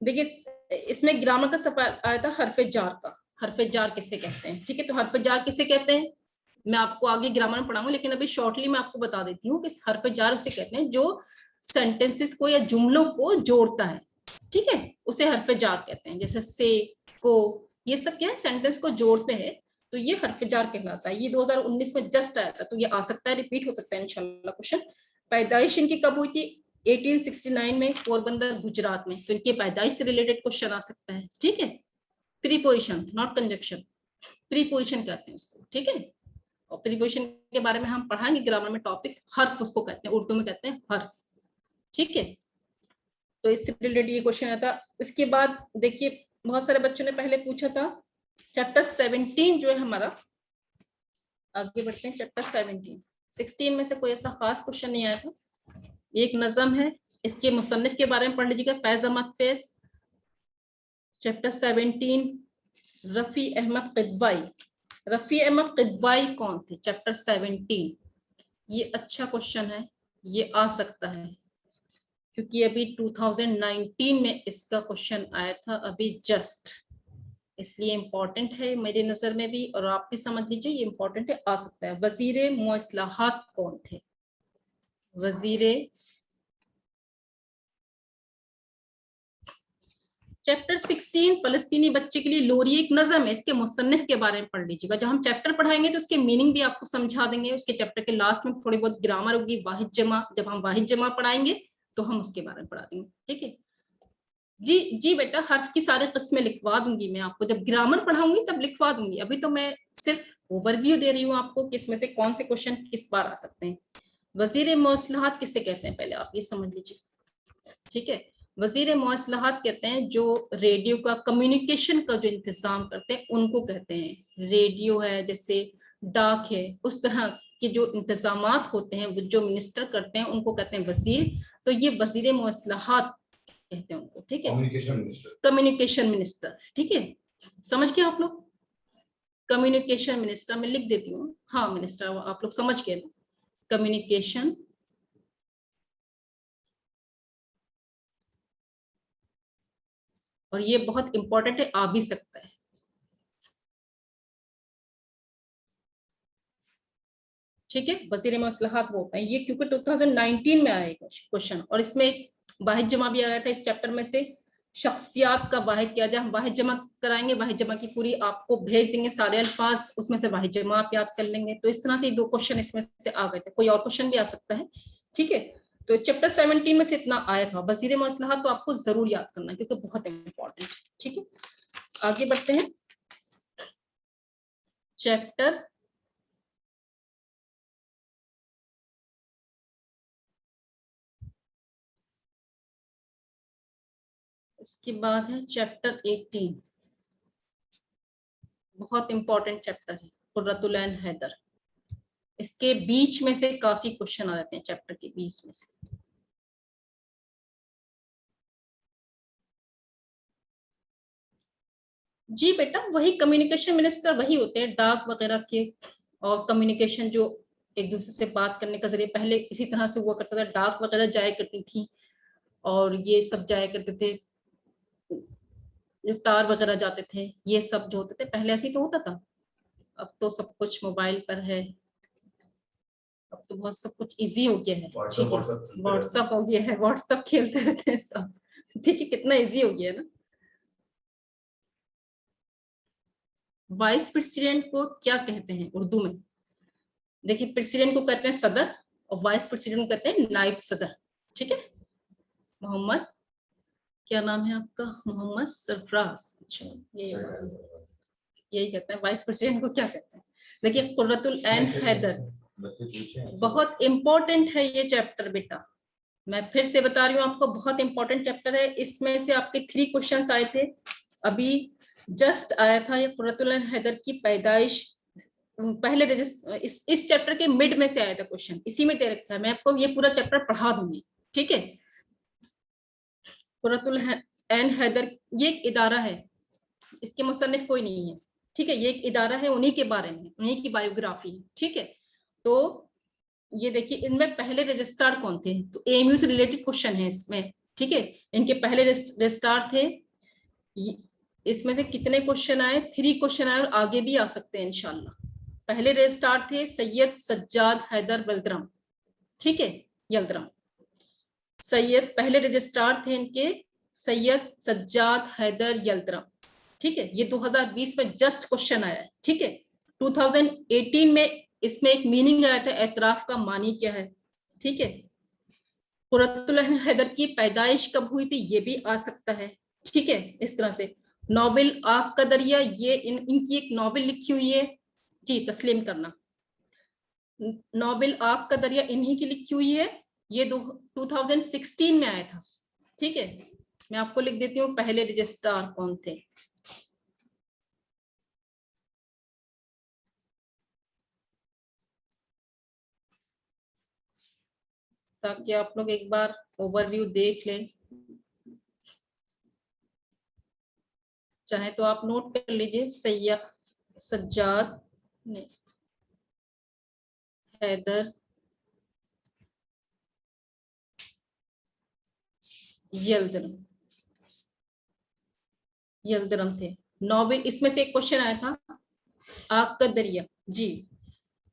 देखिए इसमें ग्रामर का सवाल आया था हरफ जार का, हरफ जार किसे कहते हैं, ठीक है। तो हरफ जार किसे कहते हैं मैं आपको आगे ग्रामर में पढ़ाऊंगा, लेकिन अभी शॉर्टली मैं आपको बता देती हूँ कि हरफ जार उसे कहते हैं जो सेंटेंसेस को या जुमलों को जोड़ता है, ठीक है, उसे हरफ जार कहते हैं। जैसे से, को, ये सब क्या है, सेंटेंस को जोड़ते हैं, तो ये हरफ जार कहलाता है। ये 2019 में जस्ट आया था, तो ये आ सकता है, रिपीट हो सकता है इंशाल्लाह क्वेश्चन। पैदाइश इनकी कब हुई थी? 1869 में, पोरबंदर गुजरात में। तो इनके पैदाइश से रिलेटेड क्वेश्चन आ सकता है, ठीक है। प्रीपोजिशन, नॉट कंजक्शन, प्रीपोजिशन कहते हैं उसको, ठीक है। और प्रीपोजिशन के बारे में हम पढ़ाएंगे ग्रामर में टॉपिक, हर्फ उसको कहते हैं, उर्दू में कहते हैं हर्फ, ठीक है। तो इससे रिलेटेड ये क्वेश्चन आता। इसके बाद देखिए बहुत सारे बच्चों ने पहले पूछा था चैप्टर 17 जो है हमारा, आगे बढ़ते हैं। चैप्टर 16 में से कोई ऐसा खास क्वेश्चन नहीं आया था। एक नज़म है, इसके मुसन्निफ के बारे में पढ़ लीजिएगा, फैज अहमद फैज। चैप्टर 17 रफी अहमद किदवाई। रफी अहमद किदवाई कौन थे? चैप्टर 17, ये अच्छा क्वेश्चन है, ये आ सकता है क्योंकि अभी 2019 में इसका क्वेश्चन आया था अभी जस्ट, इसलिए इम्पोर्टेंट है मेरी नजर में भी, और आप भी समझ लीजिए ये इम्पोर्टेंट है, आ सकता है। वजीरे मुइस्लाहात कौन थे? वजीरे, चैप्टर 16 फलस्तीनी बच्चे के लिए लोरी एक नज़म है, इसके मुसन्निफ के बारे में पढ़ लीजिएगा। जब हम चैप्टर पढ़ाएंगे तो उसके मीनिंग भी आपको समझा देंगे। उसके चैप्टर के लास्ट में थोड़ी बहुत ग्रामर होगी, वाहिद जमा, जब हम वाहिद जमा पढ़ाएंगे तो हम उसके बारे में पढ़ा देंगे, ठीक है जी। जी बेटा, हर्फ की सारी किस्में लिखवा दूंगी मैं आपको, जब ग्रामर पढ़ाऊंगी तब लिखवा दूंगी। अभी तो मैं सिर्फ ओवरव्यू दे रही हूँ आपको, किसमें से कौन से क्वेश्चन किस बार आ सकते हैं। वजीर मौसलाहत किसे कहते हैं, पहले आप ये समझ लीजिए, ठीक है। वजीर मौसलाहत कहते हैं जो रेडियो का, कम्युनिकेशन का जो इंतजाम करते हैं उनको कहते हैं। रेडियो है, जैसे डाक है, उस तरह के जो इंतजामात होते हैं वो जो मिनिस्टर करते हैं उनको कहते हैं वजीर। तो ये वजीर मौसलाहत कहते हैं उनको, ठीक है। कम्युनिकेशन मिनिस्टर, कम्युनिकेशन मिनिस्टर, ठीक है, समझ गए आप लोग। कम्युनिकेशन मिनिस्टर मैं लिख देती हूँ, हाँ मिनिस्टर, आप लोग समझ गए ना, कम्युनिकेशन और ये बहुत इंपॉर्टेंट है, आ भी सकता है, ठीक है। वजीर मसलहत वो होता है ये, क्योंकि 2019 में आया क्वेश्चन, और इसमें वाहिद जमा भी आया था इस चैप्टर में से। शख्सियात का वाहिद किया जाए, हम वाहिद जमा कराएंगे, वाहिद जमा की पूरी आपको भेज देंगे सारे अल्फाज, उसमें से वाहिद जमा आप याद कर लेंगे। तो इस तरह से 2 क्वेश्चन इसमें से आ गए थे, कोई और क्वेश्चन भी आ सकता है, ठीक है। तो चैप्टर 17 में से इतना आया था। वजीर मसलहत तो आपको जरूर याद करना है क्योंकि बहुत इंपॉर्टेंट है, ठीक है। आगे बढ़ते हैं। चैप्टर इसके बाद है चैप्टर 18, बहुत इंपॉर्टेंट चैप्टर है, कुर्रतुल ऐन हैदर। इसके बीच में से काफी क्वेश्चन आ जाते हैं, चैप्टर के बीच में से। जी बेटा, वही कम्युनिकेशन मिनिस्टर वही होते हैं, डाक वगैरह के, और कम्युनिकेशन जो एक दूसरे से बात करने का जरिए, पहले इसी तरह से हुआ करता था, डाक वगैरह जाया करती थी और ये सब जाया करते थे, जो तार वगैरह जाते थे, ये सब जो होते थे पहले ऐसे ही तो होता था। अब तो सब कुछ मोबाइल पर है, अब तो बहुत सब कुछ इजी हो गया है, ठीक है। व्हाट्सएप हो गया है, व्हाट्सएप खेलते रहते हैं सब, ठीक है, कितना इजी हो गया है ना। वाइस प्रेसिडेंट को क्या कहते हैं उर्दू में? देखिए, प्रेसिडेंट को कहते हैं सदर और वाइस प्रेसिडेंट को कहते हैं नायब सदर, ठीक है। मोहम्मद, क्या नाम है आपका? मोहम्मद सरफराज, अच्छा यही कहते हैं। वाइस प्रेसिडेंट को क्या कहते हैं? देखिए, कुर्रतुल ऐन हैदर, बहुत इंपॉर्टेंट है ये चैप्टर बेटा, मैं फिर से बता रही हूँ आपको, बहुत इंपॉर्टेंट चैप्टर है। इसमें से आपके 3 क्वेश्चंस आए थे, अभी जस्ट आया था ये कुर्रतुल ऐन हैदर की पैदाइश, पहले इस चैप्टर के मिड में से आया था क्वेश्चन, इसी में दे रखा है। मैं आपको ये पूरा चैप्टर पढ़ा दूंगी, ठीक है। कुर्रतुल ऐन हैदर ये एक इदारा है, इसके मुसन्निफ कोई नहीं है, ठीक है। ये एक इदारा है, उन्हीं के बारे में, उन्हीं की बायोग्राफी है, ठीक है। तो ये देखिए, इनमें पहले रजिस्ट्रार कौन थे, तो एएमयू से रिलेटेड क्वेश्चन है इसमें, ठीक है। इनके पहले रजिस्ट्रार थे, इसमें से कितने क्वेश्चन आए? 3 क्वेश्चन आए और आगे भी आ सकते हैं इंशाल्लाह। पहले रजिस्ट्रार थे सैयद सज्जाद हैदर यल्दरम, ठीक है, यल्दरम सैयद, पहले रजिस्ट्रार थे इनके सैयद सज्जाद हैदर यल्दरम, ठीक है। ये 2020 में जस्ट क्वेश्चन आया है, ठीक है। 2018 में इसमें एक मीनिंग आया था, एतराफ का मानी क्या है, ठीक है। कुर्रतुल ऐन हैदर की पैदाइश कब हुई थी, ये भी आ सकता है। ठीक है, इस तरह से। नॉवेल आग का दरिया, ये इनकी एक नॉवेल लिखी हुई है जी, तस्लीम करना। नॉवेल आग का दरिया इन्हीं की लिखी हुई है, ये 2016 में आया था। ठीक है, मैं आपको लिख देती हूँ पहले रजिस्ट्रार कौन थे। ताकि आप लोग एक बार ओवरव्यू देख लें, चाहे तो आप नोट कर लीजिए। सज्जाद हैदर यल्दरम थे। नॉवेल, इसमें से एक क्वेश्चन आया था आग का दरिया जी।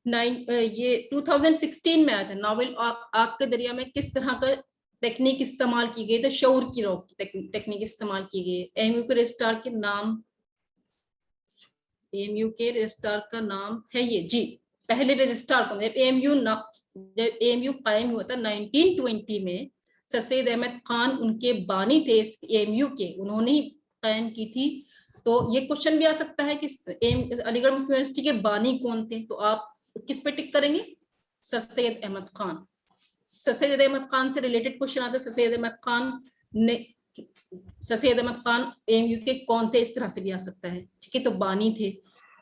ये 2016 में आया था। नॉवेल आग का दरिया में किस तरह का टेक्निक इस्तेमाल की गई, तो शऊर की रोक टेक्निक इस्तेमाल की गई। एमयू के रजिस्ट्रार के नाम, एमयू के रजिस्ट्रार का नाम है ये जी। पहले रजिस्ट्रार को, जब एमयू कायम हुआ था 1920 में, सर सैयद अहमद खान उनके बानी थे इस एमयू के, उन्होंने ही कायम की थी। तो ये क्वेश्चन भी आ सकता है कि अलीगढ़ मुस्लिम यूनिवर्सिटी के बानी कौन थे, तो आप किस पे टिक करेंगे, सर सैयद अहमद खान। सर सैयद अहमद खान से रिलेटेड क्वेश्चन आता है, सर सैयद अहमद खान एमयू के कौन थे, इस तरह से भी आ सकता है। ठीक है, तो बानी थे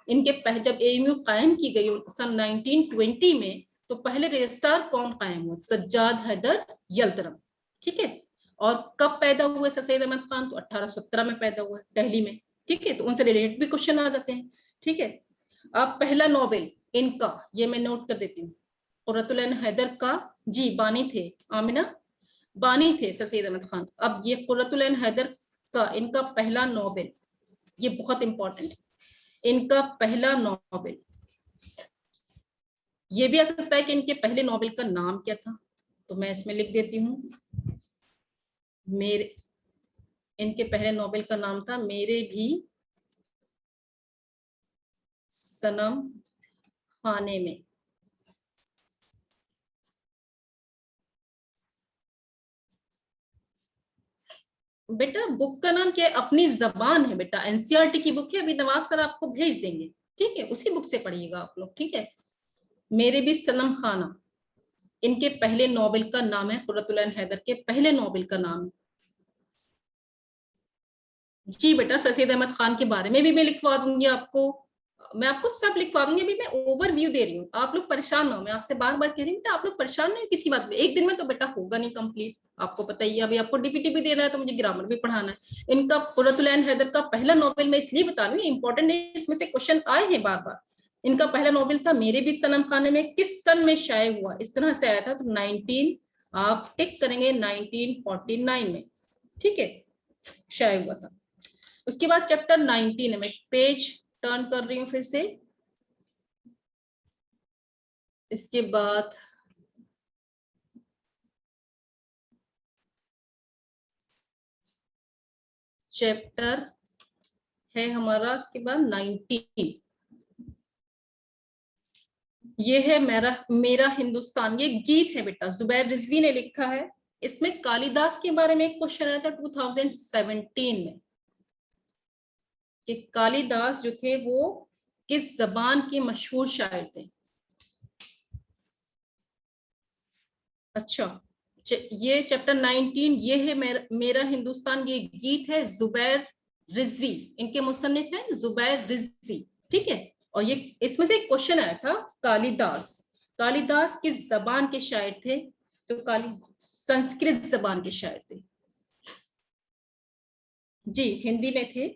इनके। जब एमयू कायम की गई सन 1920 में, तो पहले रजिस्ट्रार कौन कायम हुआ, सज्जाद हैदर यल्दरम। ठीक है, और कब पैदा हुए सर सैयद अहमद खान, तो 1817 में पैदा हुआ दिल्ली में। ठीक है, तो उनसे रिलेटेड भी क्वेश्चन आ जाते हैं। ठीक है, अब पहला नॉवेल इनका, ये मैं नोट कर देती हूँ, कुर्रतुल ऐन हैदर का जी, बानी थे आमिना, बानी थे सर सैयद अहमद खान। अब ये कुर्रतुल ऐन हैदर का इनका पहला नॉवेल, ये बहुत इंपॉर्टेंट है, इनका पहला नॉवेल। ये भी आ सकता है कि इनके पहले नॉवेल का नाम क्या था, तो मैं इसमें लिख देती हूँ इनके पहले नॉवेल का नाम था मेरे भी सनम खाने में। बेटा बुक का नाम क्या है, अपनी जबान है बेटा, एनसीईआरटी की बुक है, अभी नवाब सर आपको भेज देंगे। ठीक है, उसी बुक से पढ़िएगा आप लोग। ठीक है, मेरे भी सनम खाना इनके पहले नॉवेल का नाम है, कुर्रतुल ऐन हैदर के पहले नॉवेल का नाम है जी। बेटा सर सैयद अहमद खान के बारे में भी मैं लिखवा दूंगी आपको, मैं आपको सब लिखवा दूंगी। अभी मैं ओवरव्यू दे रही हूँ, आप लोग परेशान ना हो, मैं आपसे बार बार कह रही हूँ आप लोग परेशान नहीं किसी बात में। एक दिन में तो बेटा होगा नहीं कंप्लीट, आपको पता ही है। अभी आपको डीपीटी भी देना है, तो मुझे ग्रामर भी पढ़ाना है। इनका कुर्रतुल ऐन हैदर का पहला नॉवेल मैं इसलिए बता रही हूँ, इंपॉर्टेंट है, इसमें से क्वेश्चन आए हैं बार बार। इनका पहला नॉवेल था मेरे भी सनम खाने में, किस सन में शाये हुआ, इस तरह से आया था, तो 19 आप टिक करेंगे 1949 में। ठीक है, शाये हुआ था। उसके बाद चैप्टर 19 है, मैं पेज टर्न कर रही हूँ फिर से। इसके बाद चैप्टर है हमारा, उसके बाद 19 ये है मेरा हिंदुस्तान। ये गीत है बेटा, जुबैर रिजवी ने लिखा है। इसमें कालिदास के बारे में एक क्वेश्चन आया था 2017 में, कि कालिदास जो थे वो किस जबान के मशहूर शायर थे। अच्छा, ये चैप्टर 19 ये है मेरा हिंदुस्तान, ये गीत है जुबैर रिजवी, इनके मुसन्निफ हैं जुबैर रिजवी। ठीक है, और ये इसमें से एक क्वेश्चन आया था, कालिदास किस जबान के शायर थे, तो संस्कृत जबान के शायर थे जी। हिंदी में थे,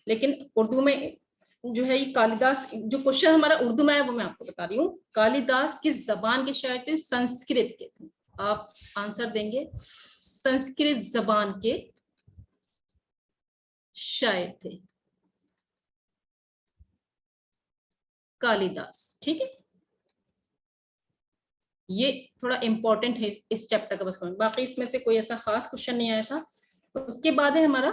लेकिन उर्दू में जो है ये कालिदास, जो क्वेश्चन हमारा उर्दू में है वो मैं आपको बता रही हूँ। कालिदास किस जबान के शायर थे, संस्कृत के थे। आप आंसर देंगे संस्कृत जबान के शायर थे कालिदास। ठीक है, ये थोड़ा इंपॉर्टेंट है इस चैप्टर का, बस बाकी इसमें से कोई ऐसा खास क्वेश्चन नहीं आया था। तो उसके बाद है हमारा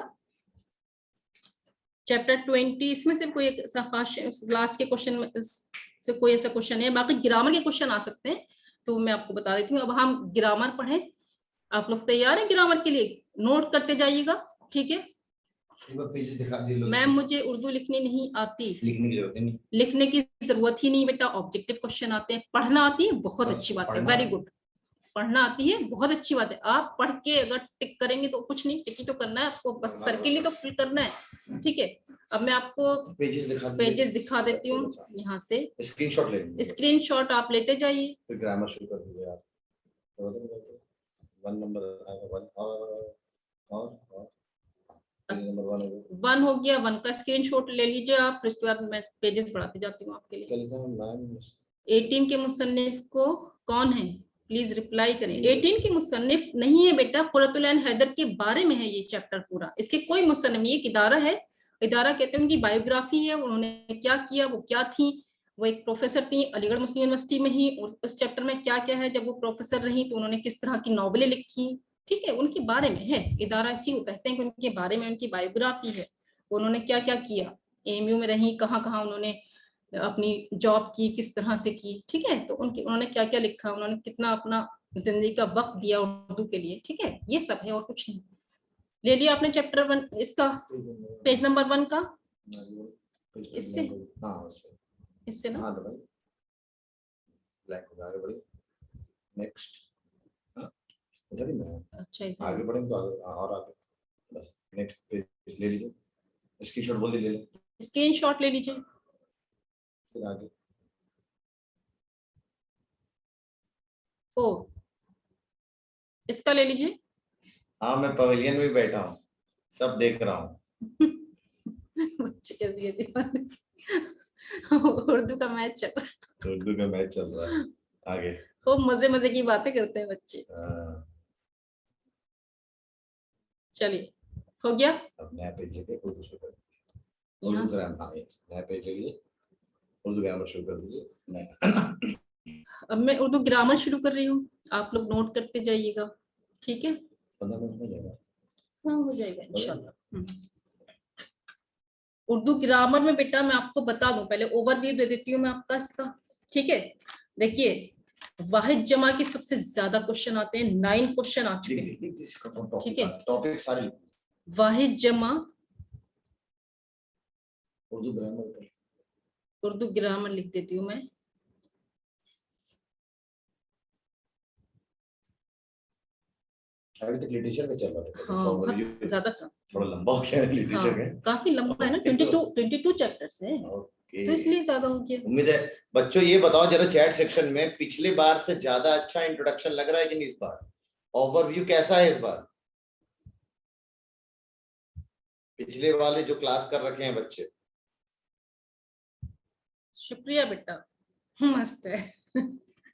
चैप्टर 20, इसमें से कोई ऐसा खास लास्ट के क्वेश्चन से कोई ऐसा क्वेश्चन है, बाकी ग्रामर के क्वेश्चन आ सकते हैं, तो मैं आपको बता देती हूँ। अब हम ग्रामर पढ़ें, आप लोग तैयार हैं ग्रामर के लिए? नोट करते जाइएगा, ठीक है? एक बार पेजेस दिखा दिए लो। मैम मुझे उर्दू लिखनी नहीं आती। लिखने की जरूरत ही नहीं। लिखने की जरूरत ही नहीं बेटा, ऑब्जेक्टिव क्वेश्चन आते हैं। पढ़ना आती है, बहुत बस अच्छी बात है, पढ़ना वेरी गुड। पढ़ना आती है, बहुत अच्छी बात है। आप पढ़ के अगर टिक करेंगे तो कुछ नहीं, टिक ही तो करना है आपको, बस सर्किल ही तो फिल करना है, ठीक है? अब मैं आपको पेजेस दिखा देती हूँ यहाँ से। स्क्रीनशॉट ले लीजिए। स्क्रीनशॉट आप लेते जाइए। फिर ग्रामर शुरू कर दीजिए आप। 1 नंबर आएगा, 1 और नंबर 1 हो गया। 1 हो गया, 1 का स्क्रीनशॉट ले लीजिए आप, फिर उसके बाद मैं पेजेस बढ़ाती जाती हूँ आपके लिए। क्या लिखा है मैम? 18 के मुसन्निफ को कौन है? प्लीज रिप्लाई करें। 18 के मुसन्निफ नहीं है बेटा, कुर्रतुल ऐन हैदर के बारे में है ये चैप्टर पूरा। इसके कोई मुसन्निफ नहीं है, एक इदारा है। इदारा कहते हैं उनकी बायोग्राफी है, उन्होंने क्या किया, वो क्या थी। वो एक प्रोफेसर थी अलीगढ़ मुस्लिम यूनिवर्सिटी में ही, और उस चैप्टर में क्या क्या है, जब वो प्रोफेसर रही तो उन्होंने किस तरह की नॉवेलें लिखी, ठीक है, उनके बारे में है। इदारा इसी को कहते हैं कि उनके बारे में उनकी बायोग्राफी है, उन्होंने क्या क्या किया, एएमयू में रही, कहाँ कहाँ उन्होंने अपनी जॉब की, किस तरह से की, ठीक है। तो उन्होंने क्या क्या लिखा, उन्होंने कितना अपना जिंदगी का वक्त दिया उर्दू के लिए, ठीक है, ये सब है और कुछ नहीं। ले लिया आपने चैप्टर 1 इसका, पेज नंबर 1 का, इससे इससे ना। हाँ तो भाई ब्लैक हो गया, आगे बढ़िए। नेक्स्ट इधर ही मैं। अच्छा आगे बढ़ेंगे तो आगे और आगे। बस नेक्स्ट पेज ले लीजिए, स्क्रीनशॉट बोल दीजिए, ले लो। स्क्रीनशॉट ले लीजिए। फिर आगे 4 इसका ले लीजिए। हाँ मैं पवेलियन में बैठा हूँ, सब देख रहा हूँ। बच्चे के लिए उर्दू का मैच चल रहा है, उर्दू का मैच चल रहा है। आगे खूब मजे मजे की बातें करते हैं बच्चे। चलिए हो गया। अब नया पेज लेके उर्दू शुरू कर दीजिए। यहाँ उर्दू से ग्रामर, हाँ नया पेज ले लीजिए, उर्दू ग्रामर शुरू कर दीजिए। अब मैं उर्दू ग्रामर शुरू कर रही हूँ, आप लोग नोट करते जाइएगा, ठीक है? 15 मिनट में जाएगा। हाँ हो जाएगा इंशाल्लाह। उर्दू ग्रामर में बेटा मैं आपको बता दूं, पहले ओवरव्यू दे देती हूँ मैं आपका इसका, ठीक है? देखिए वाहिद जमा के सबसे ज्यादा क्वेश्चन आते हैं, 9 क्वेश्चन आ चुके हैं, ठीक है? टॉपिक सारे वाहिद जमा उर्दू ग्रामर, उर्दू ग्रामर लिख देती हूँ मैं। अभी तक लिटरेचर का चल रहा था। हाँ बहुत ज्यादा था, थोड़ा लंबा हो गया लिटरेचर का। काफी लंबा है ना, 22 चैप्टर्स है, तो इसलिए ज्यादा हो गया। उम्मीद है बच्चों, ये बताओ जरा चैट सेक्शन में, पिछले बार से ज्यादा अच्छा इंट्रोडक्शन लग रहा है कि नहीं इस बार? ओवरव्यू कैसा है इस बार? पिछले वाले जो क्लास कर रखे हैं बच्चे। शुक्रिया बेटा, मस्त है।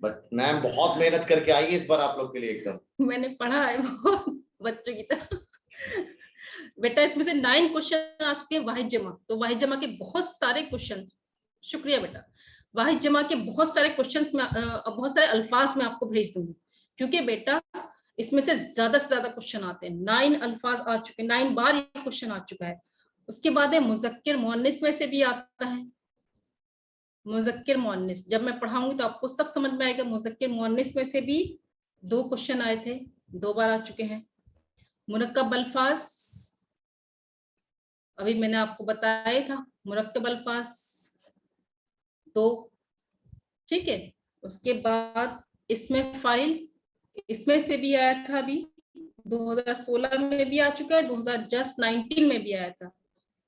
मैम बहुत मेहनत करके आई है इस बार आप लोग के लिए एकदम। मैंने पढ़ा है बहुत बच्चों की तरह। बेटा इसमें से 9 क्वेश्चन आ चुके हैं वाहिद जमा, तो वाहिद जमा के बहुत सारे क्वेश्चन, शुक्रिया बेटा, वाहिद जमा के बहुत सारे क्वेश्चंस में बहुत सारे अल्फाज में आपको भेज दूंगी, क्योंकि बेटा इसमें से ज्यादा क्वेश्चन आते हैं। 9 अल्फाज आ चुके हैं, 9 बार ये क्वेश्चन आ चुका है। उसके बाद है मुज़क्किर मुअन्निस में से भी आता है। मुज़क्किर मुअन्निस जब मैं पढ़ाऊंगी तो आपको सब समझ में आएगा। मुज़क्किर मुअन्निस में से भी 2 क्वेश्चन आए थे, 2 बार आ चुके हैं। मुरक्कब अल्फाज अभी मैंने आपको बताया था, मुरक्कब अल्फाज 2, ठीक है? उसके बाद इसमें फाइल, इसमें से भी आया था, अभी 2016 में भी आ चुका है, 2019 में भी आया था।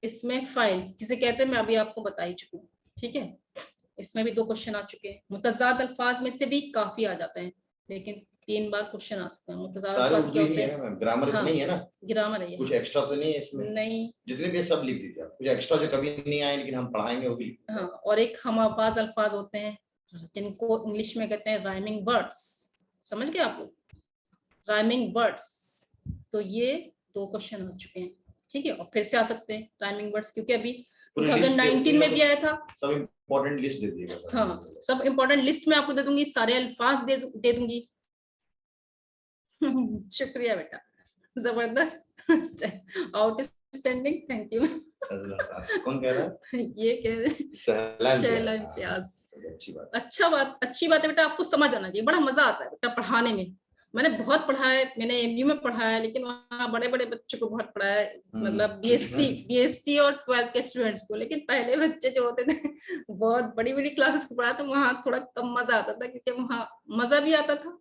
इसमें फाइल किसे कहते हैं मैं अभी आपको बता ही चुकी हूँ, ठीक है? इसमें भी 2 क्वेश्चन आ चुके हैं। मुतज़ाद अल्फाज में से भी काफी आ जाते हैं, लेकिन 3 बार क्वेश्चन आ सकते हैं। मुतज़ाद अल्फाज क्या होते हैं? ग्रामर इतना ही है ना? ग्रामर है ये, कुछ एक्स्ट्रा तो नहीं है इसमें? नहीं, जितने भी सब लिख दीजिए आप। कुछ एक्स्ट्रा जो कभी नहीं आए लेकिन हम पढ़ाएंगे वो भी। हाँ, और एक हमाबाज अल्फाज होते हैं जिनको इंग्लिश में कहते हैं राइमिंग वर्ड्स, समझ गए आप लोग? राइमिंग वर्ड्स, तो ये 2 क्वेश्चन आ चुके हैं, ठीक है? और फिर से आ सकते हैं राइमिंग वर्ड्स, क्योंकि अभी 2019 में भी आया था। सब इम्पोर्टेंट लिस्ट दे दीजिएगा। हाँ, सब इम्पोर्टेंट लिस्ट में आपको दे दूंगी, सारे अल्फाज दे दूंगी। शुक्रिया बेटा, जबरदस्त, आउटस्टैंडिंग, थैंक यू। कौन कह रहा है? ये कह रहे शैला इम्तियाज। अच्छी बात, अच्छी बात है बेटा, आपको समझ आना चाहिए, बड़ा मजा आता है बेटा पढ़ाने में, मैंने बहुत पढ़ा है, मैंने एमयू में पढ़ा है, लेकिन वहाँ बड़े बड़े बच्चों को बहुत पढ़ा है, मतलब बीएससी और 12th के स्टूडेंट्स को। लेकिन पहले बच्चे जो होते थे बहुत बड़ी बड़ी क्लासेस को पढ़ा, तो वहाँ थोड़ा कम मजा आता था, क्योंकि वहाँ मजा भी आता था।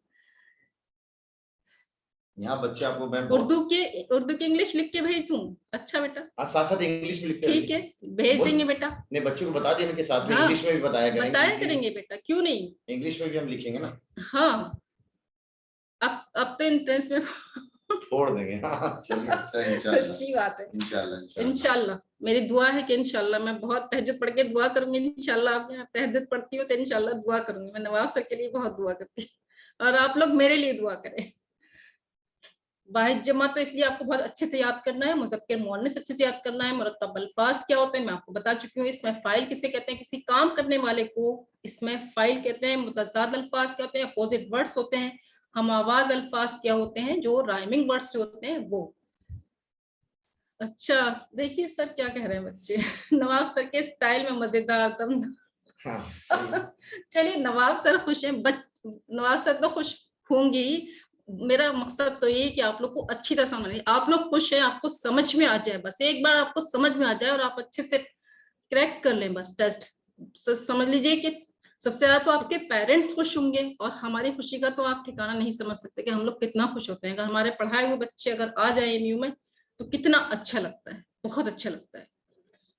यहाँ बच्चे आपको मैम उर्दू के इंग्लिश लिख के भेज दूं? अच्छा बेटा, साथ साथ इंग्लिश में लिखते ठीक है, भेज देंगे बेटा। नहीं, बच्चों को बता दिया के साथ में हाँ, इंग्लिश में भी बताया करेंगे, बताया करेंगे बेटा, क्यों नहीं, इंग्लिश में भी हम लिखेंगे ना। हाँ, अब तो एंट्रेंस में छोड़ देंगे। हाँ, चलिए, अच्छा, इंशाल्लाह, अच्छी बात है, इंशाल्लाह। इंशाल्लाह। मेरी दुआ है कि इंशाल्लाह मैं बहुत तहज्जुद पढ़ के दुआ करूंगी, इंशाल्लाह। आप यहाँ तहज्जुद पढ़ती हो तो इंशाल्लाह दुआ करूंगी, मैं नवाब सर के लिए बहुत दुआ करती हूँ, और आप लोग मेरे लिए दुआ करें। वाहिद जमा तो इसलिए आपको बहुत अच्छे से याद करना है, मुज़क्किर मुअन्निस अच्छे से याद करना है, मुरत्तब अल्फाज क्या होते हैं मैं आपको बता चुकी हूँ। इसमें फाइल किसे कहते हैं, किसी काम करने वाले को इसमें फाइल कहते हैं। मुतज़ाद अल्फाज क्या होते हैं, अपोजिट वर्ड्स होते हैं। हम आवाज अल्फाज क्या होते हैं, जो राइमिंग वर्ड्स होते हैं वो। अच्छा, देखिए सर क्या कह रहे हैं बच्चे। नवाब सर के स्टाइल में मजेदार दम। चलिए, नवाब सर खुश हैं, नवाब सर तो खुश होंगे ही। मेरा मकसद तो ये है कि आप लोग को अच्छी तरह समझ, आप लोग खुश हैं, आपको समझ में आ जाए, बस एक बार आपको समझ में आ जाए और आप अच्छे से क्रैक कर लें बस टेस्ट। समझ लीजिए कि सबसे ज्यादा तो आपके पेरेंट्स खुश होंगे, और हमारी खुशी का तो आप ठिकाना नहीं समझ सकते कि हम लोग कितना खुश होते हैं। अगर हमारे पढ़ाए हुए बच्चे अगर आ जाए एमयू में तो कितना अच्छा लगता है, बहुत अच्छा लगता है।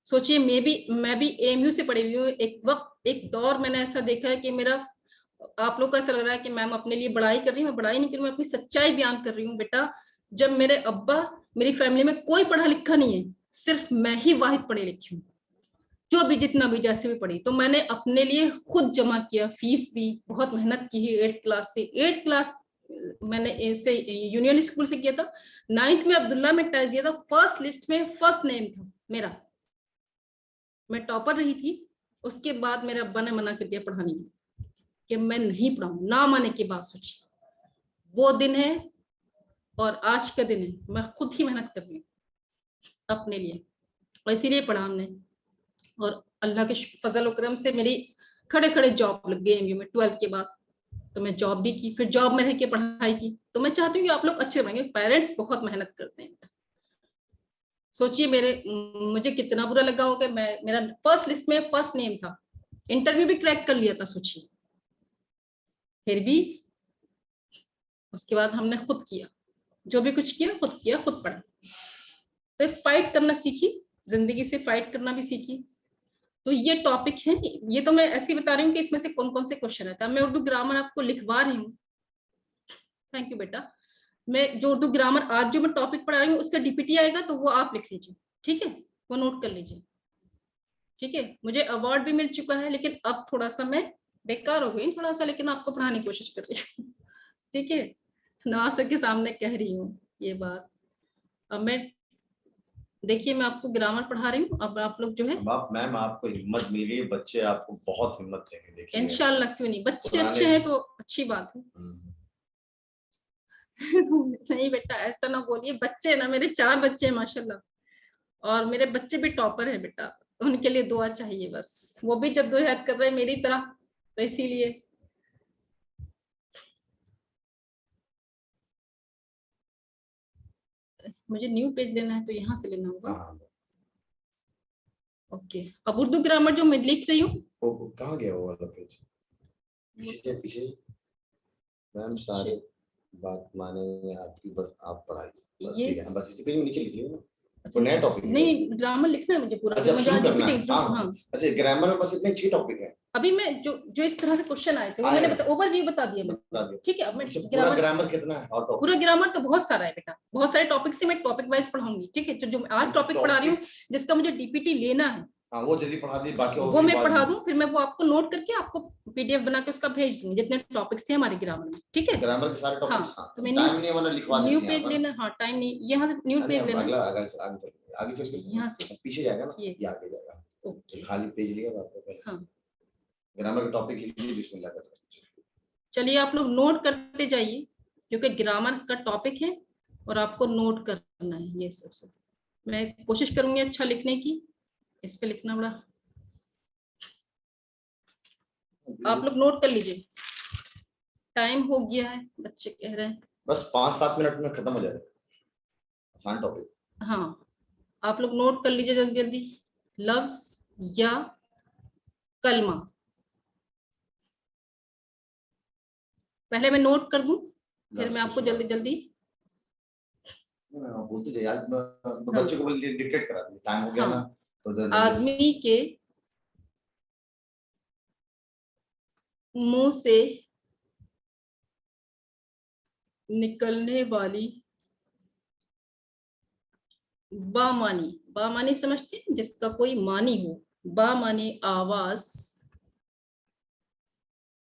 सोचिए, मैं भी एमयू से पढ़ी हुई हूँ। एक दौर मैंने ऐसा देखा है कि मेरा, आप लोग को ऐसा लग रहा है कि मैम अपने लिए बड़ाई कर रही हूँ, मैं बड़ाई नहीं कर रही हूँ, मैं अपनी सच्चाई बयान कर रही हूँ बेटा। जब मेरे अब्बा, मेरी फैमिली में कोई पढ़ा लिखा नहीं है, सिर्फ मैं ही वाहिद पढ़ी लिखी हूँ, जो भी जितना भी जैसे भी पढ़ी, तो मैंने अपने लिए खुद जमा किया, फीस भी बहुत मेहनत की है। 8th क्लास से, 8th क्लास मैंने ऐसे यूनियन स्कूल से किया था, 9th में अब्दुल्ला में टेस्ट दिया था, फर्स्ट लिस्ट में फर्स्ट नेम था मेरा, मैं टॉपर रही थी। उसके बाद मेरे अब्बा ने मना कर दिया पढ़ाने में, कि मैं नहीं पढ़ाऊं, ना माने की बात। सोची, वो दिन है और आज का दिन है, मैं खुद ही मेहनत कर रही हूँ अपने लिए, और इसीलिए पढ़ा हमने। और अल्लाह के फजल करम से मेरी खड़े खड़े जॉब लग गई एमयू में 12th के बाद, तो मैं जॉब भी की, फिर जॉब में रह के पढ़ाई की। तो मैं चाहती हूँ कि आप लोग अच्छे बनेंगे, पेरेंट्स बहुत मेहनत करते हैं। सोचिए, मुझे कितना बुरा लगा होगा, मेरा फर्स्ट लिस्ट में फर्स्ट नेम था, इंटरव्यू भी क्रैक कर लिया था, सोचिए, फिर भी उसके बाद हमने खुद किया, जो भी कुछ किया खुद किया, खुद पढ़ा। तो फाइट करना सीखी, जिंदगी से फाइट करना भी सीखी। तो ये टॉपिक है, ये तो मैं ऐसे ही बता रही हूँ कि इसमें से कौन कौन से क्वेश्चन आता है। मैं उर्दू ग्रामर आपको लिखवा रही हूँ। थैंक यू बेटा। मैं जो उर्दू ग्रामर आज जो मैं टॉपिक पढ़ा रही हूँ उससे डीपीटी आएगा, तो वो आप लिख लीजिए, ठीक है, वो नोट कर लीजिए, ठीक है। मुझे अवार्ड भी मिल चुका है, लेकिन अब थोड़ा सा मैं बेकार हो गई थोड़ा सा, लेकिन आपको पढ़ाने की कोशिश कर रही हूँ, ठीक है। नवाब सर के सामने कह रही हूँ ये बात। अब मैं, देखिए, मैं आपको ग्रामर पढ़ा रही हूँ, अब आप लोग जो है, मैम आपको हिम्मत मिल गई, बच्चे आपको बहुत हिम्मत देंगे, देखिए इंशाल्लाह, क्यों नहीं, बच्चे अच्छे हैं तो अच्छी बात है। नहीं बेटा, ऐसा ना बोलिए, बच्चे ना, मेरे 4 बच्चे हैं माशाल्लाह, और मेरे बच्चे भी टॉपर है बेटा, उनके लिए दुआ चाहिए बस। वो भी जद्दोजहद कर रहे हैं मेरी तरह, तो इसीलिए मुझे न्यू पेज लेना है, तो यहाँ से लेना होगा। ओके, अब उर्दू ग्रामर जो मैं लिख रही हूँ, कहाँ गया वो वाला पेज? पीछे मैम सारे बात माने आपकी, बस आप पढ़ाइए, बस ठीक है, बस इसी पेज में नीचे लिखिए ना, तो नया टॉपिक नहीं, ग्रामर लिखना है मुझे पूरा। अच्छा, मुझे आज डीपीटी, हाँ, अच्छा, ग्रामर में बस इतने 6 टॉपिक हैं। अभी मैं जो इस तरह से क्वेश्चन आए थे वो मैंने ओवरव्यू बता दिया, ठीक है। अब मैं ग्रामर कितना है, और पूरा ग्रामर तो बहुत सारा है बेटा, बहुत सारे टॉपिक से मैं टॉपिक वाइज पढ़ाऊंगी, ठीक है। जो आज टॉपिक पढ़ा रही हूँ, जिसका मुझे डीपीटी लेना है, हाँ, वो जल्दी पढ़ा दी, बाकी वो मैं पढ़ा दूं, फिर मैं वो आपको नोट करके आपको पीडीएफ बना के उसका भेज दूंगी, जितने टॉपिक्स थे हमारे ग्रामर में, ठीक है। ग्रामर के सारे टॉपिक्स। हाँ, तो मैं टाइम नहीं है, लिखवा न्यू पेज लेना, हाँ टाइम नहीं, यहाँ से न्यू पेज लेना, अगला आगे चल, यहाँ से पीछे जाएगा ना, ये आगे जाएगा, ओके, खाली पेज लिया आपको। हाँ, ग्रामर का टॉपिक लिखिए, बिस्मिल्लाह कर। चलिए आप लोग नोट करते जाइए, क्योंकि ग्रामर का टॉपिक है और आपको नोट करना है ये सब। मैं कोशिश करूंगी अच्छा लिखने की, इस पे लिखना बड़ा, आप लोग नोट कर लीजिए। टाइम हो गया है, बच्चे कह रहे हैं। बस 5-7 मिनट में खत्म हो जाएगा, आसान टॉपिक। हाँ, आप लोग नोट कर लीजिए जल्दी जल्दी। लफ्ज या कलमा, पहले मैं नोट कर दूं, फिर मैं आपको जल्दी जल्दी। बोलते जाइए, आज बच्चों को डिक्टेट करा दूं, टाइम हो गया ना तो आदमी के मुंह से निकलने वाली बामानी, बामानी समझते हैं, जिसका कोई मानी हो, बामानी आवाज।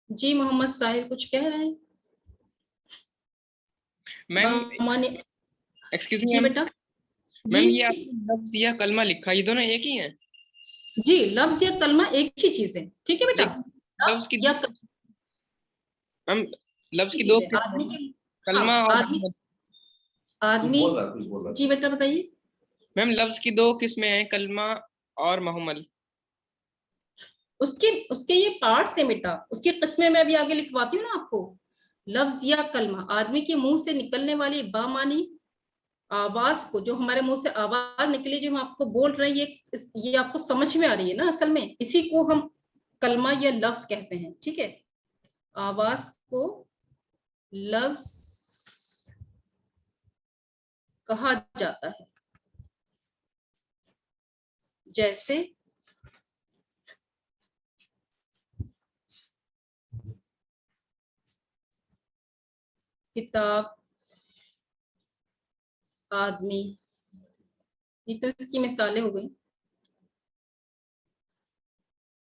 जी मोहम्मद साहिल कुछ कह रहे हैं? मैम बामानी, एक्सक्यूज जी मी बेटा। मैम, जी ये आपने लफ्ज या कलमा लिखा, ये दोनों एक ही हैं? जी, लफ्ज या कलमा एक ही चीज है, ठीक है बेटा। लफ्ज की या मैम, लफ्ज की दो किस्में आदमी हैं, के, कलमा हाँ, और आदमी मोहम्मद। आदमी कुछ बोल रहा जी बेटा बताइए। मैम, लफ्ज की दो किस्में हैं, कलमा और मोहम्मद। उसके उसके ये पार्ट्स है बेटा, उसकी किस्में मैं अभी आगे लिखवाती हूँ ना आपको। लफ्ज या कलमा, आदमी के मुंह से निकलने वाली बामानी आवाज को, जो हमारे मुंह से आवाज निकली, जो हम आपको बोल रहे हैं, ये आपको समझ में आ रही है ना, असल में इसी को हम कलमा या लफ्ज कहते हैं, ठीक है। आवाज को लफ्ज कहा जाता है। जैसे किताब, आदमी, ये तो इसकी मिसालें हो गई।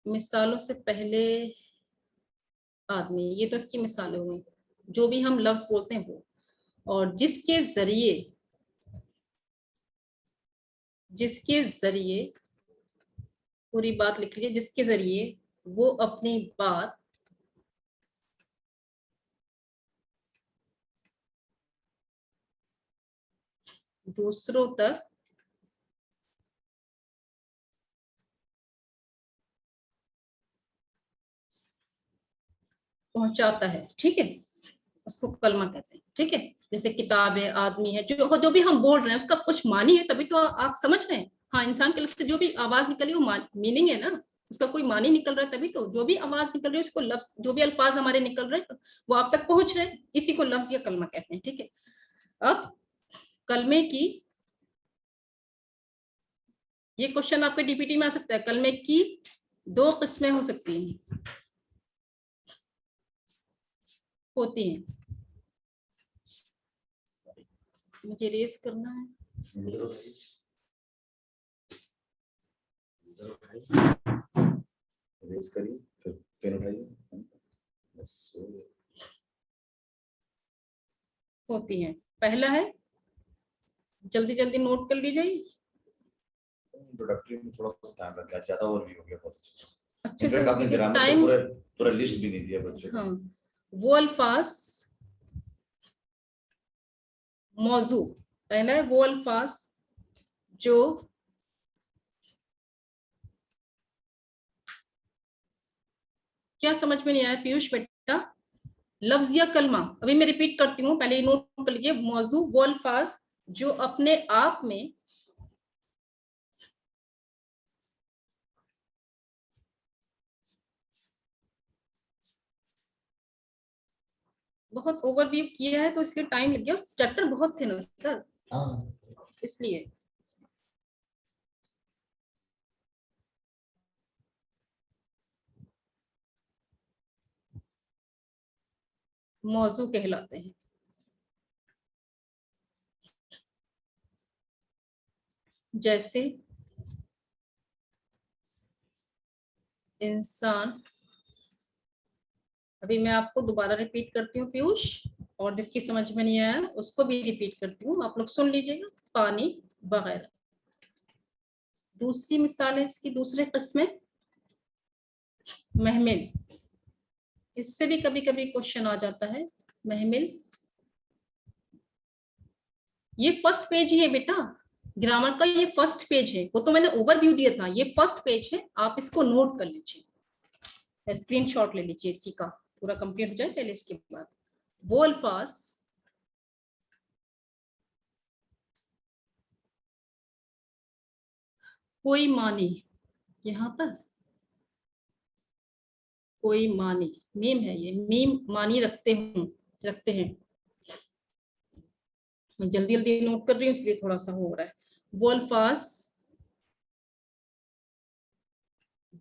मिसालों से पहले आदमी, ये तो इसकी मिसालें हो गई। जो भी हम लफ्ज बोलते हैं वो, और जिसके जरिए पूरी बात लिख लीजिए, जिसके जरिए वो अपनी बात दूसरों तक पहुंचाता है, ठीक है, उसको कलमा कहते हैं, ठीक है। जैसे किताब है, आदमी है, जो भी हम बोल रहे हैं उसका कुछ मानी है, तभी तो आप समझ रहे हैं। हाँ, इंसान के लफ्ज से जो भी आवाज निकली वो मीनिंग है ना, उसका कोई मानी निकल रहा है, तभी तो जो भी आवाज निकल रही है उसको लफ्ज, जो भी अल्फाज हमारे निकल रहे हैं वो आप तक पहुंच रहे हैं, इसी को लफ्ज या कलमा कहते हैं, ठीक है। अब कलमे की, ये क्वेश्चन आपके डीपीटी में आ सकता है, कलमे की दो किस्में हो सकती हैं, होती हैं। मुझे रेस करना है। रेस करिए, फिर पेन उठाइए। होती हैं, पहला है, जल्दी जल्दी नोट कर लीजिए। इंट्रोडक्टरी में थोड़ा सा टाइम लग गया, ज्यादा ओवरव्यू हो गया, बहुत अच्छा। अच्छे इनफैक्ट आपने से ग्रामर टाइम, तो पूरा लिस्ट भी नहीं दिया बच्चों को। हाँ, वो अल्फाज मौजू, पहला है वो अल्फाज जो क्या समझ में नहीं आया पीयूष बेटा? लफ्ज या कलमा, अभी मैं रिपीट करती हूँ, पहले नोट कर लीजिए। मौजू वो अल्फाज जो अपने आप में बहुत ओवरव्यू किया है तो इसलिए टाइम लग गया, चैप्टर बहुत थे ना सर, इसलिए। मौजू कहलाते हैं। जैसे इंसान, अभी मैं आपको दोबारा रिपीट करती हूँ पीयूष, और जिसकी समझ में नहीं आया उसको भी रिपीट करती हूँ, आप लोग सुन लीजिएगा। पानी वगैरह। दूसरी मिसाल है इसकी, दूसरे किस्में महमिल, इससे भी कभी कभी क्वेश्चन आ जाता है। महमिल, ये फर्स्ट पेज ही है बेटा, ग्रामर का ये फर्स्ट पेज है, वो तो मैंने ओवरव्यू दिया था, ये फर्स्ट पेज है, आप इसको नोट कर लीजिए, स्क्रीनशॉट ले लीजिए इसी का। पूरा कंप्लीट हो जाए पहले, उसके बाद वो अल्फाज कोई मानी, यहाँ पर कोई मानी, मीम है ये, मीम मानी रखते हैं। मैं जल्दी जल्दी नोट कर रही हूँ इसलिए थोड़ा सा हो रहा है। वो अल्फाज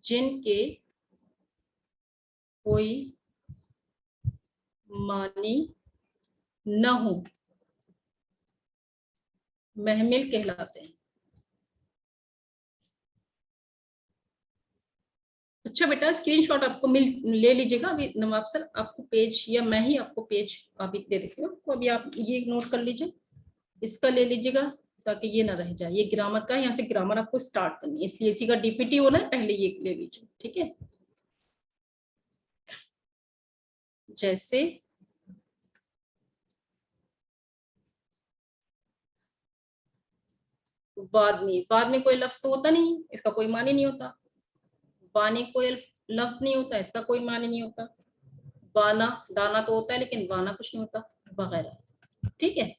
जिनके कोई मानी न हो महमिल कहलाते हैं। अच्छा बेटा, स्क्रीनशॉट आपको ले लीजिएगा अभी। नवाब सर आपको पेज, या मैं ही आपको पेज अभी दे देती हूँ, तो अभी आप ये नोट कर लीजिए, इसका ले लीजिएगा ताकि ये ना रह जाए। ये ग्रामर का है, यहाँ से ग्रामर आपको स्टार्ट करनी है, इसलिए इसी का डीपीटी होना है, पहले ये ले लीजिए, ठीक है। जैसे बाद में कोई लफ्ज तो होता नहीं, इसका कोई मानी नहीं होता। बानी कोई लफ्ज नहीं होता, इसका कोई मानी नहीं होता। बाना दाना तो होता है लेकिन बाना कुछ नहीं होता, वगैरह, ठीक है।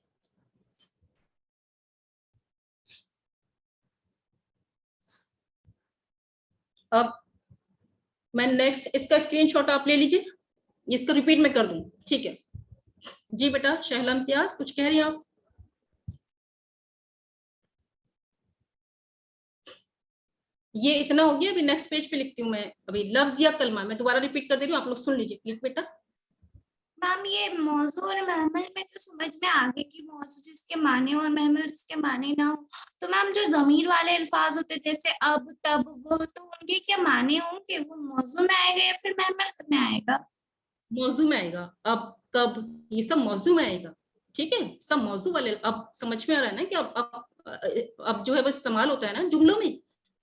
अब मैं नेक्स्ट, इसका स्क्रीनशॉट आप ले लीजिए, इसको रिपीट में कर दूं, ठीक है। जी बेटा शहला इम्तियाज कुछ कह रही हैं आप? ये इतना हो गया, अभी नेक्स्ट पेज पे लिखती हूँ मैं। अभी लफ्ज या कलमा, मैं दोबारा रिपीट कर दे रही हूँ, आप लोग सुन लीजिए प्लीज बेटा। मैम ये मौजू और महमल में तो समझ में आ गया कि मौजू जिसके माने और महमल जिसके माने ना हो। तो मैम जो जमीर वाले अल्फाज होते जैसे अब तब वो, तो उनके क्या माने होंगे? वो मौजू में आएगा या फिर महमल में आएगा? मौजू में आएगा, अब कब ये सब मौजू में आएगा, ठीक है। सब मौजू वाले, अब समझ में आ रहा है ना कि अब जो है वो इस्तेमाल होता है ना जुमलों में,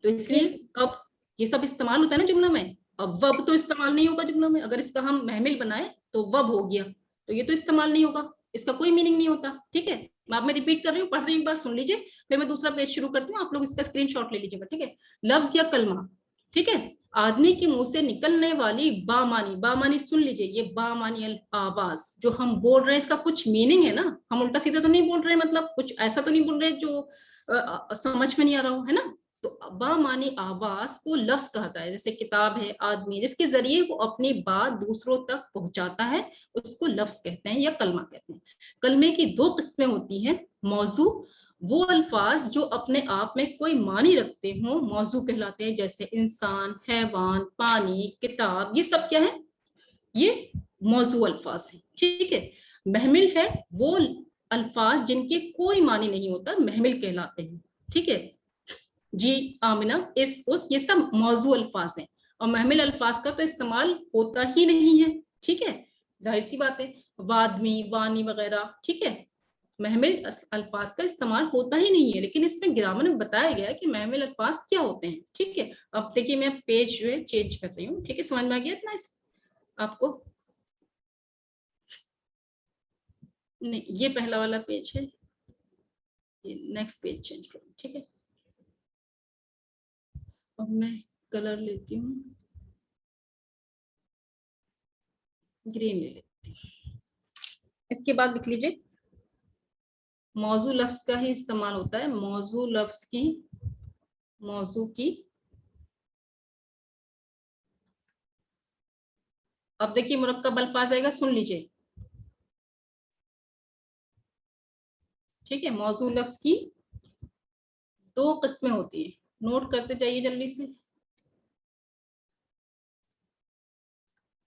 तो इसलिए कब ये सब इस्तेमाल होता है ना जुमलों में। अब वब तो इस्तेमाल नहीं होगा जुमलों में, अगर इसका हम महमिल बनाए तो वब हो गया, तो ये तो इस्तेमाल नहीं होगा, इसका कोई मीनिंग नहीं होता, ठीक है। मैं आप में रिपीट कर रही हूँ, पढ़ रही हूँ, एक बार सुन लीजिए, फिर मैं दूसरा पेज शुरू करती हूँ, आप लोग इसका स्क्रीनशॉट ले लीजिएगा, ठीक है। लफ्ज या कलमा, ठीक है। आदमी के मुंह से निकलने वाली बामानी, बामानी सुन लीजिए, ये बामानी आवाज जो हम बोल रहे हैं इसका कुछ मीनिंग है ना, हम उल्टा सीधा तो नहीं बोल रहे, मतलब कुछ ऐसा तो नहीं बोल रहे जो समझ में नहीं आ रहा हो, है ना। तो बामानी आवाज को लफ्ज कहता है, जैसे किताब है, आदमी, जिसके जरिए वो अपनी बात दूसरों तक पहुंचाता है, उसको लफ्ज कहते हैं या कलमा कहते हैं। कलमे की दो किस्में होती हैं, मौजू वो अल्फाज जो अपने आप में कोई मानी रखते हो मौजू कहलाते हैं, जैसे इंसान, हैवान, पानी, किताब, ये सब क्या है, ये मौजू अल्फाज है, ठीक है। महमिल है वो अल्फाज जिनके कोई मानी नहीं होता, महमिल कहलाते हैं, ठीक है। जी आमिना, इस उस, ये सब मौजू अल्फाज हैं, और महमिल अल्फाज का तो इस्तेमाल होता ही नहीं है, ठीक है, जाहिर सी बात है। वादमी, वानी वगैरह, ठीक है, महमिल अल्फाज का इस्तेमाल होता ही नहीं है, लेकिन इसमें ग्रामर में बताया गया है कि महमिल अल्फाज क्या होते हैं, ठीक है। अब देखिए मैं पेज जो है चेंज कर रही हूँ, ठीक है, समझ में आ गया इतना आपको? नहीं, ये पहला वाला पेज है, ये नेक्स्ट पेज चेंज करूँ, ठीक है। अब मैं कलर लेती हूँ, ग्रीन ले लेती हूँ। इसके बाद लिख लीजिए, मौजू लफ्ज का ही इस्तेमाल होता है, मौजू लफ्ज की, मौजू की। अब देखिए मुरक्कब अल्फाज आएगा, सुन लीजिए, ठीक है। मौजू लफ्ज की दो किस्में होती है, नोट करते जाइए जल्दी से।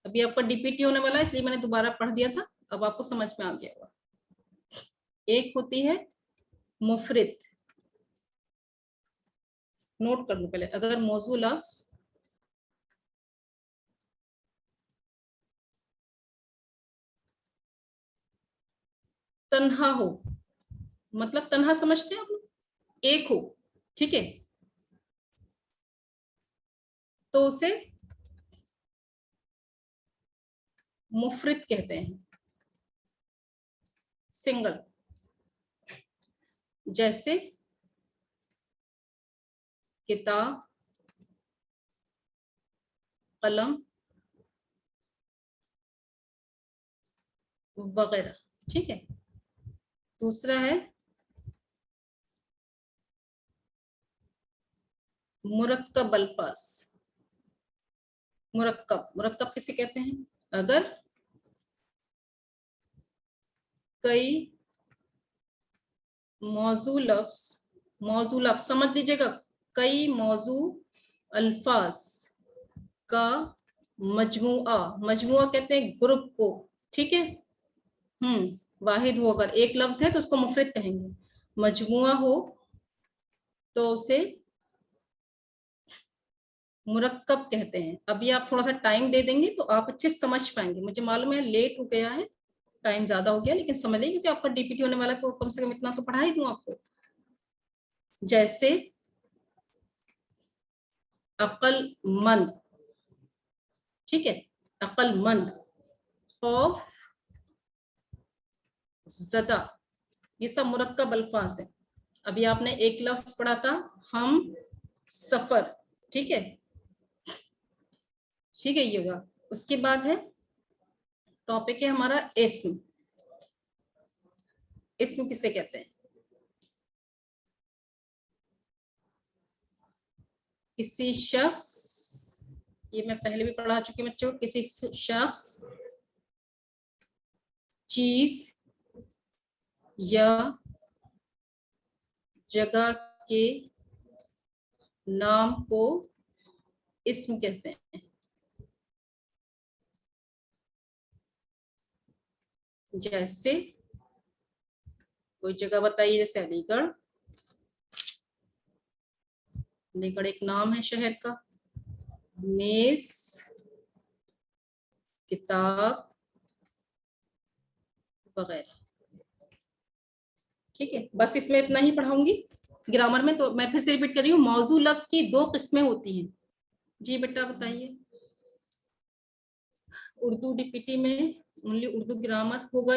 अभी आपका डीपीटी होने वाला है इसलिए मैंने दोबारा पढ़ दिया था, अब आपको समझ में आ गया होगा। एक होती है मुफरिद, नोट कर लो पहले, अगर मौजू लफ्ज तन्हा हो, मतलब तन्हा समझते हैं आप लोग, एक हो, ठीक है, तो उसे मुफरिद कहते हैं, सिंगल। जैसे किताब, कलम, वगैरह। ठीक है, दूसरा है मुरक्कब अल्फाज। मुरक्कब, मुरक्कब किसे कहते हैं? अगर कई मौजू लफ्ज, मौजू लफ्ज समझ लीजिएगा, कई मौजू अल्फाज का मजमुआ, मजमुआ कहते हैं ग्रुप को। ठीक है, वाहिद हो, अगर एक लफ्ज है तो उसको मुफरद कहेंगे, मजमुआ हो तो उसे मुरक्कब कहते हैं। अभी आप थोड़ा सा टाइम दे देंगे तो आप अच्छे समझ पाएंगे। मुझे मालूम है लेट हो गया है, टाइम ज्यादा हो गया, लेकिन समझ लीजिए क्योंकि आपका डीपीटी होने वाला है तो कम से कम इतना तो पढ़ा ही दूं आपको। जैसे अक्लमंद, ठीक है, अक्लमंद, खौफ ज़दा, ये सब मुरक्कब अल्फाज है। अभी आपने एक लफ्ज पढ़ा था हम सफर। ठीक है, ठीक है, ये होगा। उसके बाद है टॉपिक है हमारा इस्म। इस्म किसे कहते हैं? किसी शख्स, ये मैं पहले भी पढ़ा चुकी हूँ बच्चों, किसी शख्स, चीज या जगह के नाम को इस्म कहते हैं। जैसे कोई जगह बताइए, जैसे अलीगढ़, अलीगढ़ एक नाम है शहर का। मेज, किताब वगैरह। ठीक है, बस इसमें इतना ही पढ़ाऊंगी। ग्रामर में तो मैं फिर से रिपीट कर रही हूँ, मौजू लफ्ज की दो किस्में होती हैं। जी बेटा बताइए। उर्दू डीपीटी में ओनली उर्दू ग्रामर होगा?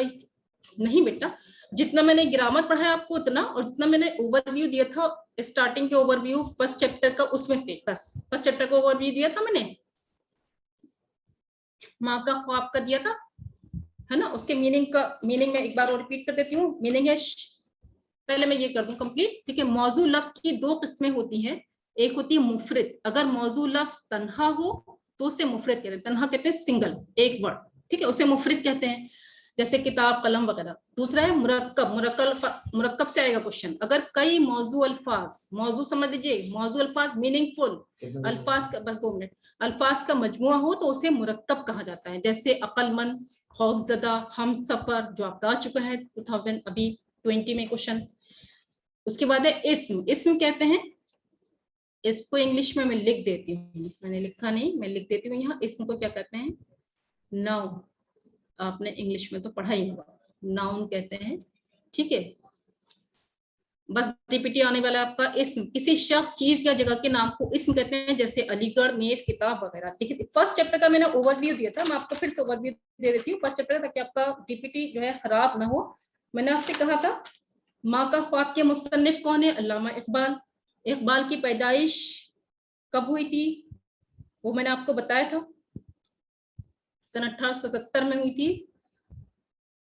नहीं बेटा, जितना मैंने ग्रामर पढ़ा है आपको उतना, और जितना मैंने ओवरव्यू दिया था स्टार्टिंग के ओवरव्यू फर्स्ट चैप्टर का, उसमें से बस फर्स्ट चैप्टर का ओवरव्यू दिया था मैंने, माँ का ख्वाब का दिया था, है ना। उसके मीनिंग में एक बार और रिपीट कर देती हूँ। मीनिंग है, पहले मैं ये कर दूं कंप्लीट। ठीक है, मौजू लफ्ज की दो किस्में होती हैं। एक होती है मुफरद, अगर मौजू लफ्ज तन्हा हो तो उसे मुफरद कहते हैं। तन्हा कहते हैं सिंगल, एक वर्ड, ठीक है, उसे मुफरद कहते हैं, जैसे किताब कलम वगैरह। दूसरा है मुरक्कब, मुरक्कब से आएगा क्वेश्चन, अगर कई मौजू अल्फाज, मौजू समझ लीजिए, मौजू अल्फाज मीनिंगफुल अल्फाज का, बस 2 मिनट, अल्फाज का मजमुआ हो तो उसे मुरक्कब कहा जाता है। जैसे अक्लमंद, खौफजदा, हम सफर, जो आपका आ चुका है 2020 में क्वेश्चन। उसके बाद है इस्म। इस्म कहते हैं, इसको इंग्लिश में मैं लिख देती हूँ, मैंने लिखा नहीं, मैं लिख देती हूँ यहाँ। इस्म को क्या कहते हैं? नाउन। आपने इंग्लिश में तो पढ़ा ही होगा, नाउन कहते हैं। ठीक है, बस डीपीटी आने वाला है आपका। इस्म, किसी शख्स, चीज या जगह के नाम को इस्म कहते हैं, जैसे अलीगढ़, मेज, किताब वगैरह। ठीक है, फर्स्ट चैप्टर का मैंने ओवरव्यू दिया था, मैं आपको फिर से ओवरव्यू दे देती हूँ फर्स्ट चैप्टर, ताकि आपका डीपीटी जो है खराब ना हो। मैंने आपसे कहा था माँ का ख्वाब के मुसन्निफ कौन है? अल्लामा इकबाल। इकबाल की पैदाइश कब हुई थी? वो मैंने आपको बताया था, सन 1877 में हुई थी।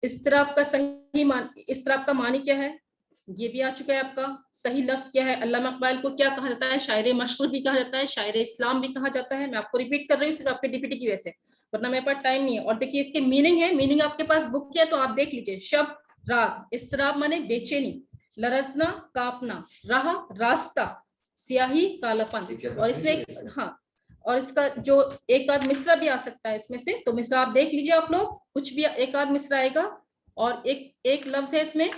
इस्तराब का सही इस्तराब का मानी क्या है? ये भी आ चुका है आपका। सही लफ्ज क्या है? अल्लामा इकबाल को क्या कहा जाता है? शायर मशहूर भी कहा जाता है, शायर इस्लाम भी कहा जाता है। मैं आपको रिपीट कर रही हूँ सिर्फ आपके डीपीटी की वजह से, वरना मेरे पास टाइम नहीं है। और देखिए इसके मीनिंग है, मीनिंग आपके पास बुक है तो आप देख लीजिए। शब रात, इस्तराब माने बेचैनी, लरजना कांपना, राह रास्ता, स्याही कालापन। और इसमें हाँ, और इसका जो एक आध मिसरा भी आ सकता है इसमें से, तो मिसरा आप देख लीजिए आप लोग, कुछ भी एक आध मिसरा आएगा। और एक लफ्ज है इसमें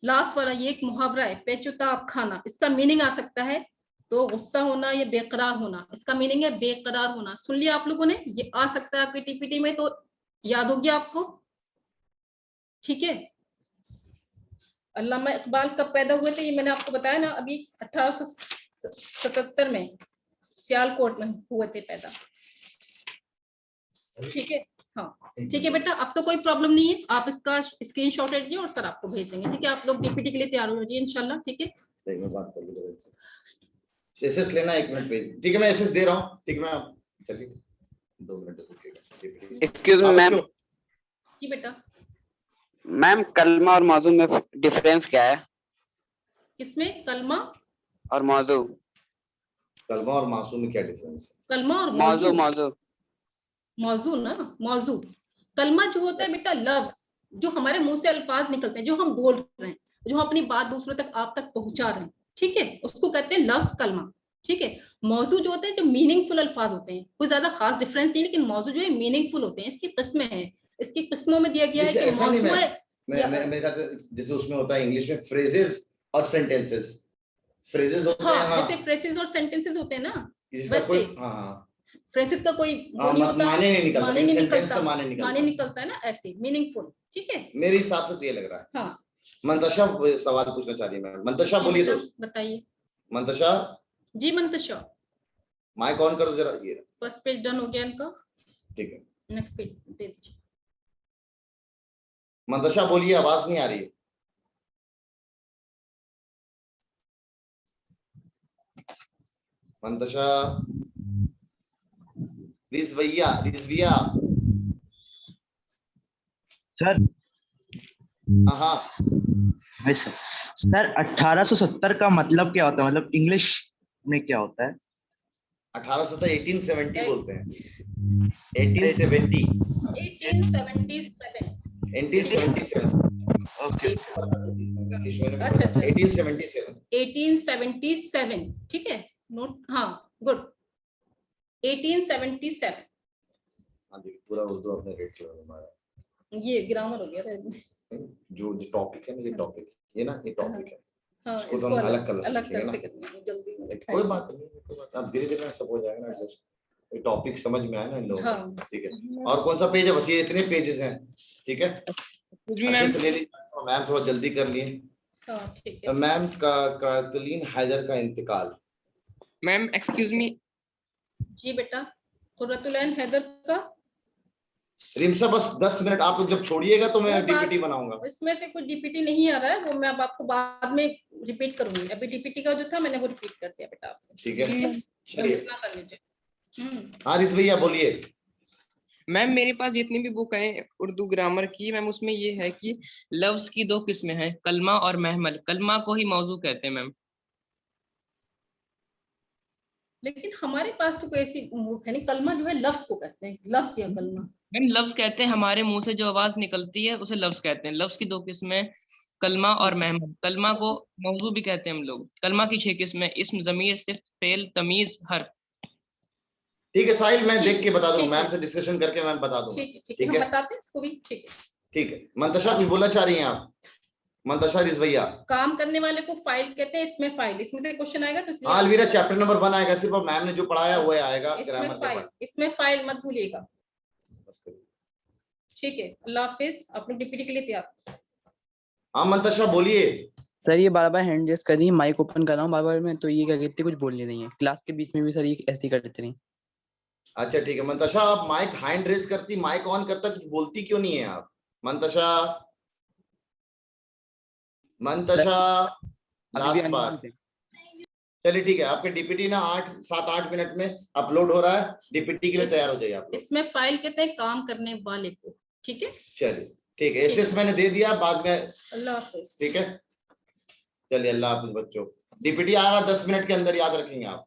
लास्ट वाला, ये एक मुहावरा है, पेचुताब खाना। इसका मीनिंग आ सकता है तो गुस्सा होना या बेकरार होना, इसका मीनिंग है बेकरार होना। सुन लिया आप लोगों ने? ये आ सकता है आपके टीपीटी में, तो याद हो गया आपको। ठीक है, अल्लामा इकबाल कब पैदा हुए थे? ये मैंने आपको बताया ना अभी, 1877 में सियालकोट में हुए थे पैदा। ठीक है, हाँ ठीक है बेटा, अब तो कोई प्रॉब्लम नहीं है, आप इसका स्क्रीनशॉट लीजिए और सर आपको भेज देंगे। ठीक है, आप लोग डीपीटी के लिए तैयार हो जाइए इंशाल्लाह। ठीक है, मैं बात कर लूंगा। एसएस लेना 1 मिनट पे। ठीक है, मैं एसएस दे रहा हूँ। ठीक है, मैं चलिए 2 मिनट रुकिएगा। एक्सक्यूज मी मैम, जी बेटा। मैम कलमा और मौजू में डिफरेंस क्या है? इसमें कलमा और मौजू? कलमा और मासूम में क्या डिफरेंस है? कलमा और मौजू मौजू। मौजू मौजू ना, मौजू। कलमा जो होता है बेटा लफ्ज, जो हमारे मुंह से अल्फाज निकलते हैं, जो हम बोल रहे हैं, जो हम अपनी बात दूसरों तक आप तक पहुंचा रहे हैं, ठीक है, उसको कहते हैं लफ्ज कलमा। ठीक है। मौजू जो होते हैं, जो मीनिंगफुल अल्फाज होते हैं, कोई ज्यादा खास डिफरेंस नहीं, लेकिन मौजू जो है मीनिंगफुल होते हैं। इसकी किस्में हैं, इसकी किस्मों में दिया गया है जैसे कि ऐसा नहीं, मौजू है मैं मेरे ख्याल से जैसे उसमें होता है इंग्लिश में फ्रेजेस और सेंटेंसेस। फ्रेजेस होते हैं, हाँ, हाँ, जैसे फ्रेसेस और सेंटेंसेस होते हैं ना, जिसका कोई, वैसे हाँ हाँ फ्रेसेस का कोई वो हाँ, नहीं होता, माने नहीं निकलता, माने लेकिन नहीं सेंटेंस का निकलता, माने निकलता माने है। निकलता है ना, ऐसे मीनिंगफुल। ठीक है। मेरे हिसाब से तो ये लग रहा है। हाँ मंतशा सवाल पूछना चाह रही है मैम। मंतशा जी बोलिए बेटा, दोस्त। बताइए। मंतशा, जी मंतशा, माइक ऑन कर दो जरा, ये फर्स्ट पेज डन हो गया इनका, ठीक है। नेक्स्ट पेज दे दीजिए। मंतशा बोलिए, आवाज नहीं आ रही है। मंतशा, रिजविया, रिजविया, सर हाँ हाँ, सर 1870 का मतलब क्या होता है? मतलब इंग्लिश में क्या होता है? 1870 1870 बोलते हैं। 1870 1877। 1877 ओके। अच्छा अच्छा, 1877। 1877, ठीक है, नोट, हाँ गुड, 1877। हाँ जी, पूरा उर्दू अपने रेट किया हमारा। ये ग्रामर हो गया रे। जो टॉपिक है ना, ये टॉपिक, ये ना, ये टॉपिक है, हाँ, इसको तो इसको हम अलग अलग कलर से अलग लिखेंगे कर ना। से करना है, जल्दी में कोई बात नहीं, कोई बात, अब धीरे धीरे सब हो जाएगा ना। ये टॉपिक समझ में आया ना इन लोगों को, हाँ ठीक है। और कौन सा पेज है? बस ये इतने पेजेस हैं, ठीक है, अच्छे मैम से ले लीजिए। मैम थोड़ा जल्दी कर लिए। हाँ ठीक तो है। मैम का कातलीन हैदर का इंतकाल। मैम एक्सक्यूज मी, जी बेटा, कुर्रतुल ऐन हैदर का, रिमसा बस 10 मिनट आप लोग जब छोड़िएगा तो मैं वो बात- डीपीटी बनाऊंगा। इसमें से कुछ डीपीटी नहीं आ रहा है, वो मैं अब आपको बाद में रिपीट करूंगी। अभी डीपीटी का जो था मैंने वो रिपीट कर दिया बेटा आपको, ठीक है, ठीक है, चलिए। इतना कर लीजिए। हाँ रिस भैया बोलिए। मैम मेरे पास जितनी भी बुक है उर्दू ग्रामर की, मैम उसमें ये है कि लफ्ज की दो किस्में हैं, कलमा और महमल। कलमा को ही मौजू कहते हैं मैम। लेकिन हमारे पास तो कोई ऐसी वो है नहीं, कलमा जो है लफ्ज को कहते हैं, लफ्ज या कलमा। मैम लफ्ज कहते हैं, हमारे मुंह से जो आवाज निकलती है उसे लफ्ज कहते हैं। लफ्ज की दो किस्में, कलमा और महमल। कलमा को मौजू भी कहते हैं हम लोग। कलमा की 6 किस्में, इस्म, ज़मीर, सिफ़त, फेल, तमीज, हर्फ। ठीक है साहिल, मैं ठीक देख के बता दूंगा, ठीक है। मैम से डिस्कशन करके मैं बता दूंगा। ठीक है, ठीक है, ठीक हम है, बताते हैं इसको भी, ठीक है। ठीक है। मंतशा कुछ बोलना चाह रही हैं आप? मंतशा रिस भैया। काम करने वाले को फाइल कहते हैं, इसमें फाइल, इसमें से क्वेश्चन आएगा तो इसलिए हाँ अलवीरा, चैप्टर नंबर 1 आएगा सिर्फ, और मैम ने जो पढ़ाया वो आएगा इसमें ग्रामर का फाइल, पार्ट। इसमें फाइल मत भूलिएगा। बस करिए। ठीक है, अल्लाह हाफिज, आप लोग डीपीटी के लिए तैयार। हाँ मंतशा बोलिए। सर ये बार बार हैंड रेस कर रही है, माइक ओपन कर रहा हूँ बार बार मैं, तो ये क्या कहते कुछ बोल नहीं रही है क्लास के बीच में भी। सर ये ऐसी करते रही। अच्छा ठीक है मंतशा, आप माइक हैंड रेस करती, माइक ऑन करता, कुछ बोलती क्यों नहीं है आप? मंतशा, मंतशा, अभी भी लास्ट बार। अनम्यूट है। चलिए ठीक है, आपके डीपीटी ना 7-8 मिनट में अपलोड हो रहा है, डीपीटी के लिए तैयार हो जाइए आप लोग। इसमें फाइल कहते हैं काम करने वाले को, ठीक है। चलिए ठीक है, एसएस मैंने दे दिया, बाद में, अल्लाह हाफिज। ठीक है। चलिए अल्लाह हाफिज बच्चों। डीपीटी आ रहा 10 मिनट के अंदर, याद रखेंगे आप।